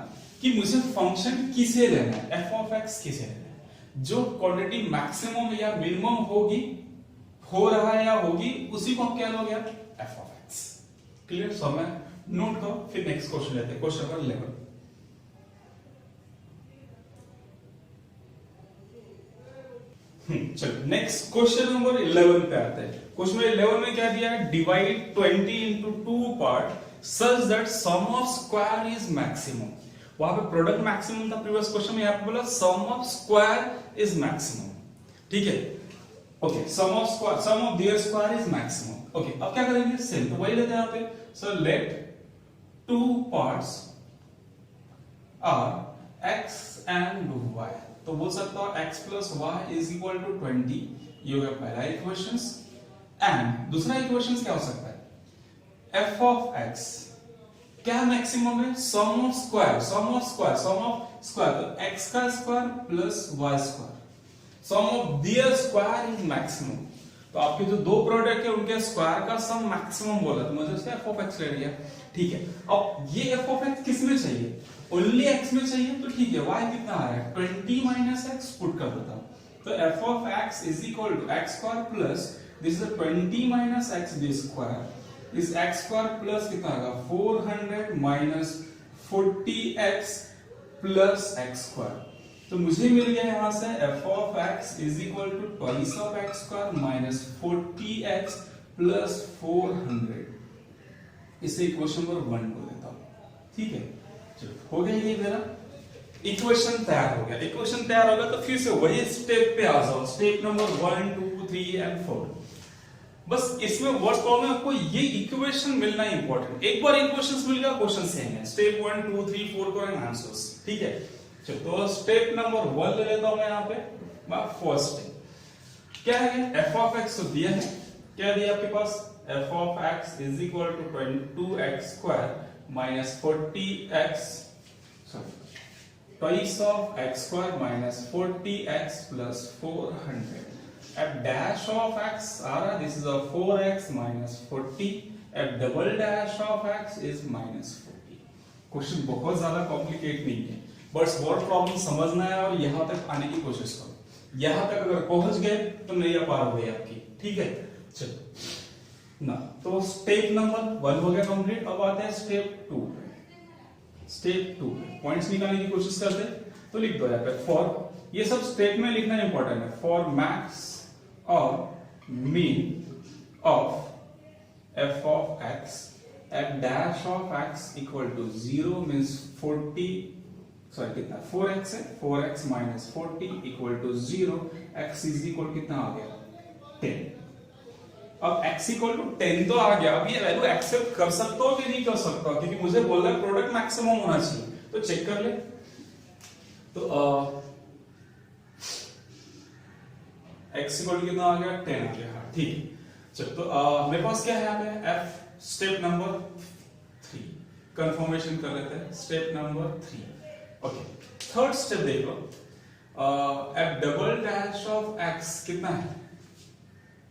Speaker 1: कि मुझे फंक्शन किसे लेना है, f ऑफ x किसे लेना है। जो क्वांटिटी मैक्सिमम या मिनिमम होगी, हो रहा है या होगी, उसी को हम क्या लोगे f ऑफ x। क्लियर? समझ में? नोट करो, फिर नेक्स्ट क्वेश्चन लेते हैं, क्वेश्चन नंबर 11। चलो नेक्स्ट क्वेश्चन नंबर 11 पे आते हैं। क्वेश्चन नंबर 11 में क्या दिया है, divide 20 into 2 part such that sum of square is maximum. वहां पे प्रोडक्ट मैक्सिमम था प्रीवियस क्वेश्चन में, यहाँ पे बोला sum of square is maximum. ठीक है, okay, sum of their square is maximum. Okay, अब क्या करेंगे, सेम तो वही लेते हैं यहाँ पे। So let 2 parts are x and y। तो बोल सकता हूं x plus y is equal to 20, ये हो गया पहला इक्वेशंस। एंड दूसरा इक्वेशंस क्या हो सकता है, f ऑफ x क्या मैक्सिमम है, सम ऑफ स्क्वायर तो x का square plus y square, sum of their square is maximum. तो आपके जो दो प्रोडक्ट है उनके स्क्वायर का सम मैक्सिमम बोला, तो मुझे उसका f ऑफ x ले लिया। ठीक है, अब ये f ऑफ x किस में चाहिए, ओनली x में चाहिए, तो ठीक है, y कितना आ रहा है 20 माइनस x पुट कर देता हूं। तो f of x is equal to x square plus this is 20 minus x the square is x square plus कितना आएगा 400 minus 40x plus x square. तो मुझे मिल गया यहां से f of x is equal to twice of x square minus 40x plus 400। इसे equation number 1 को देता हूं। ठीक है, चलो हो गया ये मेरा इक्वेशन तैयार हो गया। इक्वेशन तैयार होगा तो फिर से वही स्टेप पे आ जाओ, स्टेप नंबर 1 2 3 एंड 4। बस इसमें वर्स्ट प्रॉब्लम में आपको ये इक्वेशन मिलना इंपॉर्टेंट। एक बार इक्वेशंस मिल गया क्वेश्चन सेम है, स्टेप 1 2 3 4 को एंड आंसर्स। ठीक है, चलो तो स्टेप नंबर 1 ले लेता हूं मैं यहां पे। फर्स्ट स्टेप क्या है, f ऑफ x तो दिया है, क्या दिया आपके पास, f of x is equal to 22x square minus 40x twice of x square minus 40x plus 400 at dash of x are this is a 4x minus 40 at double dash of x is minus 40। Question बहुत ज्यादा complicate नहीं है, बस word problem समझना है और यहां तक आने की कोशिश करो। यहां तक अगर पहुंच गए तो नैया पार हो गई आपकी। ठीक है, चलो ना, तो स्टेप नंबर 1 हो गया कंप्लीट। अब आते हैं स्टेप 2 पे। स्टेप 2 पॉइंट्स निकालने की कोशिश करते हैं, तो लिख दो यहाँ पे फॉर, ये सब स्टेप में लिखना इंपॉर्टेंट है, फॉर मैक्स और min of f of x at dash of x equal to 0 means 40 sorry कितना 4x है, 4x minus 40 equal to 0, x is equal कितना आ गया 10। अब x इक्वल टू 10 तो आ गया, अब ये वैल्यू एक्सेप्ट कर सकता हो कि नहीं कर सकता, क्योंकि मुझे बोल रहा है प्रोडक्ट मैक्सिमम होना चाहिए, तो चेक कर ले। तो x इक्वल कितना आ गया 10 आ गया। ठीक है, चलो तो मेरे पास क्या है यहाँ पे f। स्टेप नंबर 3 कंफर्मेशन कर लेते हैं, step number 3। Okay, third step देख लो, at double dash of x कितना है,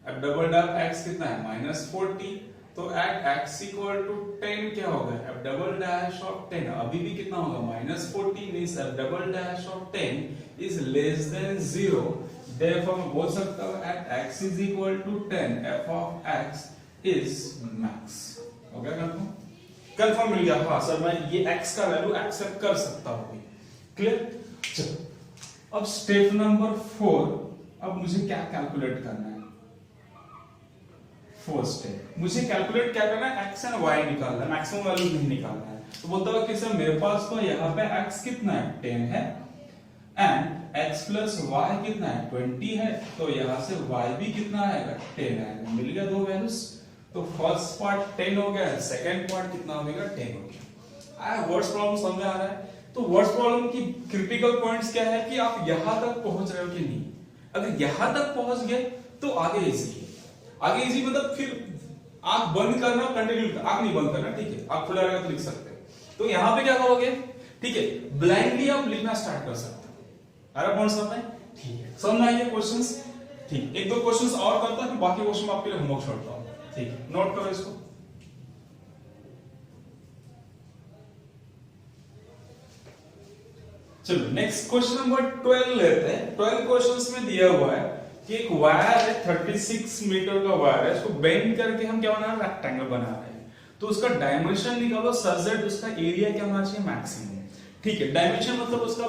Speaker 1: एट डबल डैश x कितना है माइनस 40, तो एट x इक्वल टू 10 क्या होगा, एट डबल डैश ऑफ 10 अभी भी कितना होगा minus 40, means at double dash of 10 is less than 0, therefore मैं बोल सकता हूं at x is equal to 10 f of x is max. हो गया कंफर्म? कंफर्म मिल गया, हाँ सर मैं ये x का वैल्यू एक्सेप्ट कर सकता हूं। क्लियर? चलो अब स्टेप नंबर 4, अब मुझे क्या कैलकुलेट करना है, फोर्थ स्टेप मुझे कैलकुलेट क्या करना है, x एंड y निकालना है, मैक्सिमम वैल्यू नहीं निकालना है। तो बोलता है कि सर मेरे पास तो यहाँ पे x कितना है 10 है एंड x प्लस वाई कितना है 20 है, तो यहां से y भी कितना आएगा 10 आएगा। मिल गया दो वैल्यूज। तो फर्स्ट पार्ट 10 हो गया, सेकंड पार्ट कितना हो गया 10 हो गया। आया वर्ड्स प्रॉब्लम समझ में आ रहा है। तो वर्ड्स प्रॉब्लम की क्रिटिकल पॉइंट्स क्या है कि आप यहां तक पहुंच रहे हो कि नहीं। अगर यहां तक पहुंच गए तो आगे इजी है। आगे इजी मतलब फिर आंख बंद करना, कंटिन्यू आंख नहीं बंद करना, ठीक है, आंख खुला रहेगा तो लिख सकते हैं। तो यहां पे क्या करोगे, ठीक है, ब्लाइंडली आप लिखना स्टार्ट कर सकते हो। अरे कौन समझ में, ठीक है, समझ में आइए क्वेश्चंस। ठीक, एक दो क्वेश्चंस और करता हूं, बाकी क्वेश्चन आपके लिए होमवर्क छोड़ता हूं। ठीक है, नोट करो इसको। चलो नेक्स्ट क्वेश्चन नंबर 12 लेते हैं। 12 क्वेश्चंस में दिया हुआ है कि एक वायर है, 36 मीटर का वायर है, इसको बेंड करके हम क्या बना रहे हैं, रेक्टेंगल बना रहे हैं। तो उसका डायमेंशन निकालो सच दैट उसका एरिया क्या होना चाहिए, मैक्सिमम। ठीक है, डायमेंशन मतलब उसका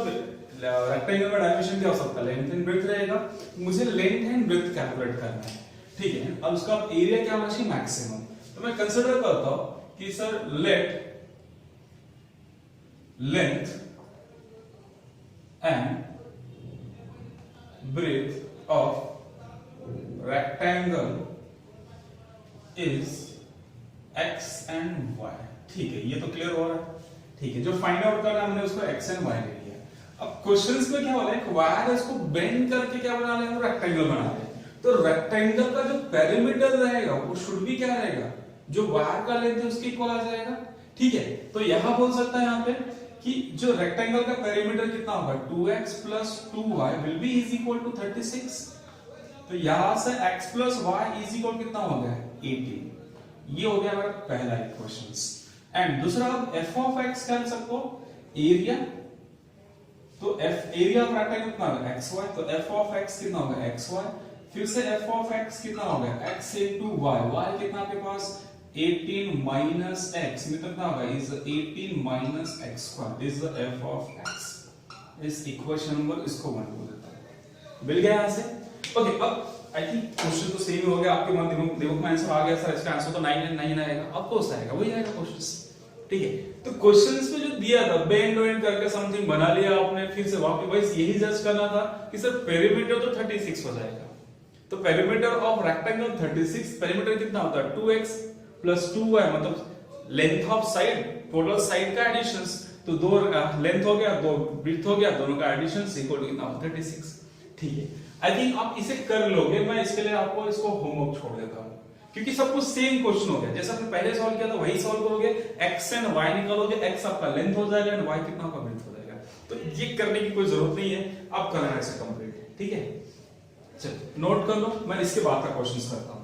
Speaker 1: रेक्टेंगल का डायमेंशन क्या हो सकता है, लेंथ एंड ब्रेड्थ रहेगा। मुझे लेंथ एंड ब्रेड्थ कैलकुलेट करना है, ठीक है। अब उसका एरिया क्या होना चाहिए, मैक्सिमम। तो मैं कंसीडर करता हूं कि sir late length and breadth of rectangle is x and y। ठीक है, ये तो क्लियर हो रहा है। ठीक है, जो फाइंड आउट करना हमने उसको x and y ले लिया। अब क्वेश्चंस में क्या हो रहा है, एक वायर है, इसको बेंड करके क्या बना रहे हैं, रेक्टेंगल बना रहे हैं। तो रेक्टेंगल का जो पेरीमीटर रहेगा वो शुड भी क्या रहेगा, जो वायर का लेंथ है उसके इक्वल आ जाएगा। ठीक है, तो यहां बोल सकता है यहाँ पे कि जो रेक्टेंगल का पेरीमीटर कितना होगा 2x plus 2y will be is equal to 36। तो यहां से x plus y is equal कितना हो गया 18। ये हो गया हमारा पहला इक्वेशंस। एंड दूसरा आप f of x क्या लिख सकते हो, एरिया। तो f एरिया ऑफ रेक्टेंगल कितना होगा xy, तो f of x कितना होगा xy। फिर से f of x कितना होगा x into y, y कितना आपके पास 18 minus x में कितना होगा is 18 minus x square is the f of x। इस इक्वेशन नंबर इसको 1 बोल देता हूं। मिल गया यहां से। ओके, अब आई थिंक क्वेश्चन तो सेम हो गया आपके मन दिमाग में आंसर आ गया सर, इसका आंसर तो 9 एंड 9 आएगा। अब कौन आएगा, वही आएगा क्वेश्चंस। ठीक है, तो क्वेश्चंस में जो दिया था बेंड वेंड करके समथिंग बना लिया आपने, फिर से वापस बस यही जज करना था कि सर पेरीमीटर तो 36 हो जाएगा। तो पेरीमीटर ऑफ रेक्टेंगल 36, पेरीमीटर कितना होता है 2x प्लस 2y, मतलब length of side, total side का एडिशंस। तो दो लेंथ हो गया, दो ब्रेड्थ हो गया, दोनों का एडिशन इक्वल टू कितना 36। ठीक है, आई थिंक आप इसे कर लोगे। मैं इसके लिए आपको इसको होमवर्क छोड़ देता हूं, क्योंकि सब कुछ सेम क्वेश्चन हो गया। जैसा आपने पहले सॉल्व किया था वही सॉल्व करोगे, x एंड y निकालोगे, x आपका लेंथ हो जाएगा एंड y कितना आपका ब्रेड्थ हो जाएगा। तो ये करने की कोई जरूरत नहीं है, आप करना ऐसे कंप्लीट। ठीक है, चलो नोट कर लो, मैं इसके बाद का क्वेश्चंस करता हूं।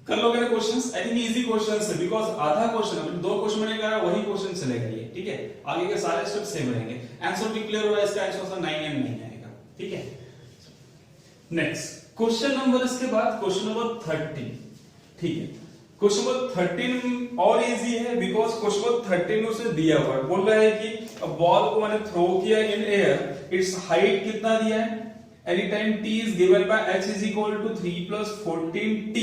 Speaker 1: कर लोगे ना questions, I think easy questions है, बिकॉज़ आधा क्वेश्चन अभी दो क्वेश्चन मैंने करा वही क्वेश्चन चलेगा ये। ठीक है, आगे के सारे स्टेप सेम रहेंगे। आंसर भी क्लियर हो रहा है, इसका आंसर 9 एंड 9 आएगा। ठीक है, नेक्स्ट क्वेश्चन नंबर, इसके बाद क्वेश्चन नंबर 13। ठीक है, क्वेश्चन नंबर 13 और इजी है, बिकॉज़ क्वेश्चन नंबर 13 में उसे दिया हुआ है, बोल रहा है कि बॉल को मैंने थ्रो किया इन एयर, इट्स हाइट कितना दिया है, anytime t is given by h is equal to 3 plus 14t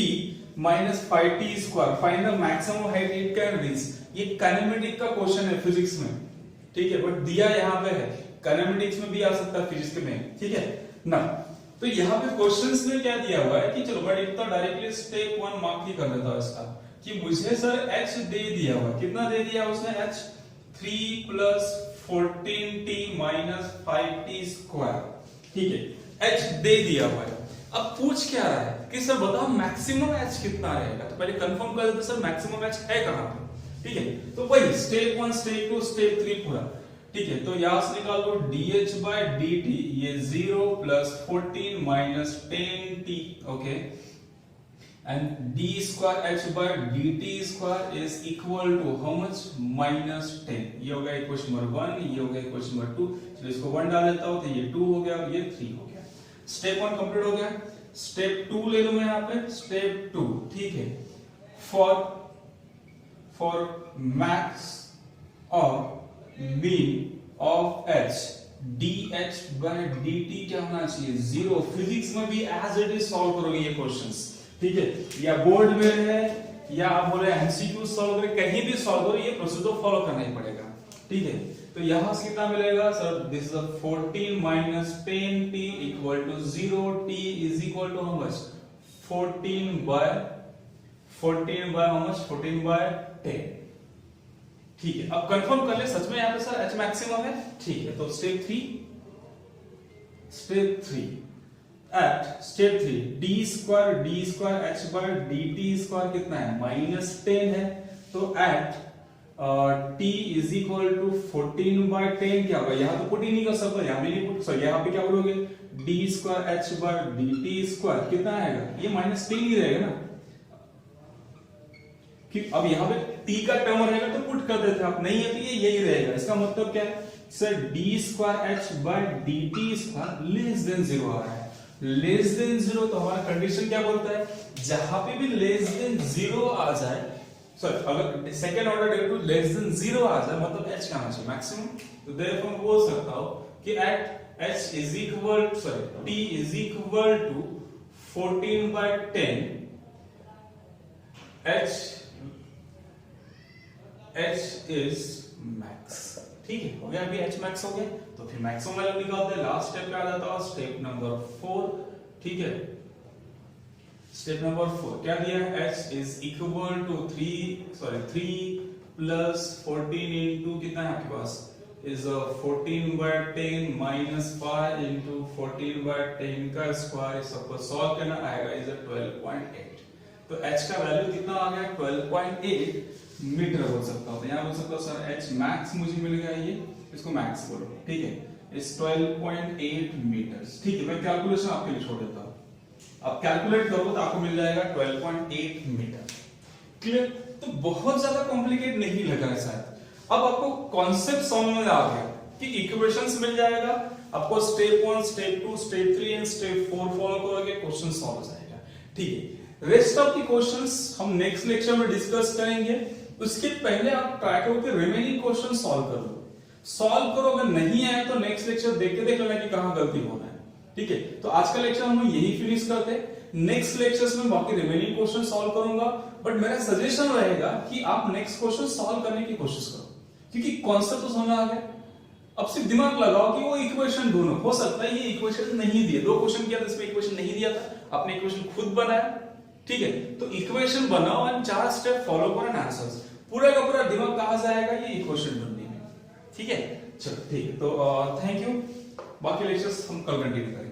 Speaker 1: minus 5t square, find the maximum height it can reach। ये काइनेमेटिक का क्वेश्चन है फिजिक्स में। ठीक है, बट दिया यहाँ पे है, काइनेमेटिक्स में भी आ सकता है, फिजिक्स में। ठीक है ना, तो यहाँ पे क्वेश्चंस में क्या दिया हुआ है कि चलो मैं इतना डायरेक्टली स्टेप 1 मार्क ही कर देता हूं इसका, कि मुझे सर h दे दिया हुआ, कितना दे दिया उसने h 3 plus 14t minus 5t square। ठीक है, h दे दिया हुआ है। अब पूछ क्या रहा है कि सर बताओ मैक्सिमम h कितना रहेगा। तो पहले कंफर्म कर देते सर मैक्सिमम h है कहां पे। ठीक है, तो वही स्टेप 1 स्टेप 2 स्टेप 3 पूरा। ठीक है, तो यहां से निकाल लो dh by dt, ये 0 plus 14 minus 10t। Okay, and d square h by dt square is equal to how much, minus 10। ये हो गया इक्वेशन नंबर 1, ये हो गया इक्वेशन नंबर 2। चलो इसको 1 डाल देता हूं, तो ये 2 हो गया और ये 3 हो गया। स्टेप 1 कंप्लीट हो गया। स्टेप 2 ले लो मैं यहाँ पे, स्टेप 2। ठीक है, फॉर मैक्स और min of h dh by dt क्या होना चाहिए 0। फिजिक्स में भी एज इट इज सॉल्व करोगे ये क्वेश्चंस। ठीक है, या बोर्ड में है या आप बोले एमसीक्यू सॉल्व करें, कहीं भी सॉल्व करो ये प्रोसीजर फॉलो करना ही पड़ेगा। ठीक है, तो यहां से कितना मिलेगा sir, this is 14 minus 10t equal to 0, t is equal to how much 14 by how much 14 by 10। ठीक है, अब कंफर्म कर ले सच में यहाँ पे सर h मैक्सिमम है। ठीक है, तो step 3 at step 3 d square h by dt square कितना है -10 है, तो at t is equal to 14 by 10 क्या होगा, यहां तो पुट ही नहीं कर सकता, यहां भी नहीं पुट, सॉरी यहां पे क्या बोलोगे d square h by dt square कितना आएगा, ये -10 ही रहेगा ना, कि अब यहां पे t का टर्म रहेगा तो पुट कर देते आप, नहीं है तो ये यही रहेगा। इसका मतलब क्या है sir, d square h by dt square less than 0 आ रहा है, लेस देन 0, तो हमारा कंडीशन क्या बोलता है, जहां पे भी लेस देन 0 आ जाए, सॉरी अगर second order derivative less than 0 आ जाए मतलब h का आना चाहिए मैक्सिमम, तो देयरफॉर मैं बोल सकता हूं कि at h is equal sorry t is equal to 14 by 10 h is max. ठीक है, हो गया, अभी h मैक्स हो गया, तो फिर मैक्सिमम वैल्यू निकालते हैं। लास्ट स्टेप क्या आ जाता है, स्टेप नंबर 4। ठीक है, स्टेप नंबर 4 क्या दिया है, h is equal to 3 plus 14 into कितना है आपके पास is 14 by 10 minus 5 into 14 by 10 का स्क्वायर, इस सबको सॉल्व करना आएगा इज 12.8। तो h का वैल्यू कितना आ गया 12.8 मीटर बोल सकता हूं, तो यहां बोल सकता हूं सर h मैक्स मुझे मिल गया, ये इसको मैक्स बोलो। ठीक है, इस 12.8 मीटर्स। ठीक है, मैं कैलकुलेशन आपके लिए छोड़ देता हूं, आप कैलकुलेट करो तो आपको मिल जाएगा 12.8 मीटर। क्लियर, तो बहुत ज्यादा कॉम्प्लिकेट नहीं लगा है शायद। अब आपको कॉन्सेप्ट समझ में आ गया कि इक्वेशंस मिल जाएगा आपको, step 1 step 2 step 3 and step 4 follow करोगे, क्वेश्चन सॉल्व हो जाएगा। ठीक है, रेस्ट ऑफ द क्वेश्चंस हम नेक्स्ट लेक्चर में डिस्कस करेंगे। उसके पहले आप ट्राई करो कि रिमेनिंग क्वेश्चन सॉल्व करो, अगर नहीं आए तो नेक्स्ट लेक्चर देख लेना कि कहां गलती हो रहा है। ठीक है, तो आज का लेक्चर हम यही फिनिश करते हैं, नेक्स्ट लेक्चर्स में बाकी रिमेनिंग क्वेश्चन सॉल्व करूंगा, बट मेरा सजेशन रहेगा कि आप नेक्स्ट क्वेश्चन सॉल्व करने की कोशिश करो, क्योंकि कॉन्सेप्ट तो समझ आ गया। अब सिर्फ दिमाग लगाओ कि वो इक्वेशन ढूंढो, हो सकता है ये इक्वेशन नहीं दिए, 2 क्वेश्चन किया था इसमें इक्वेशन नहीं दिया था, आपने इक्वेशन खुद बनाया। ठीक है, तो इक्वेशन बनाओ एंड 4 स्टेप फॉलो करो एंड आंसर्स, पूरा का पूरा दिमाग कहां से आएगा, ये इक्वेशन ढूंढने में। ठीक है, चलो ठीक है, तो थैंक यू, बाकी लेक्चर्स हम कल कंटिन्यू करेंगे।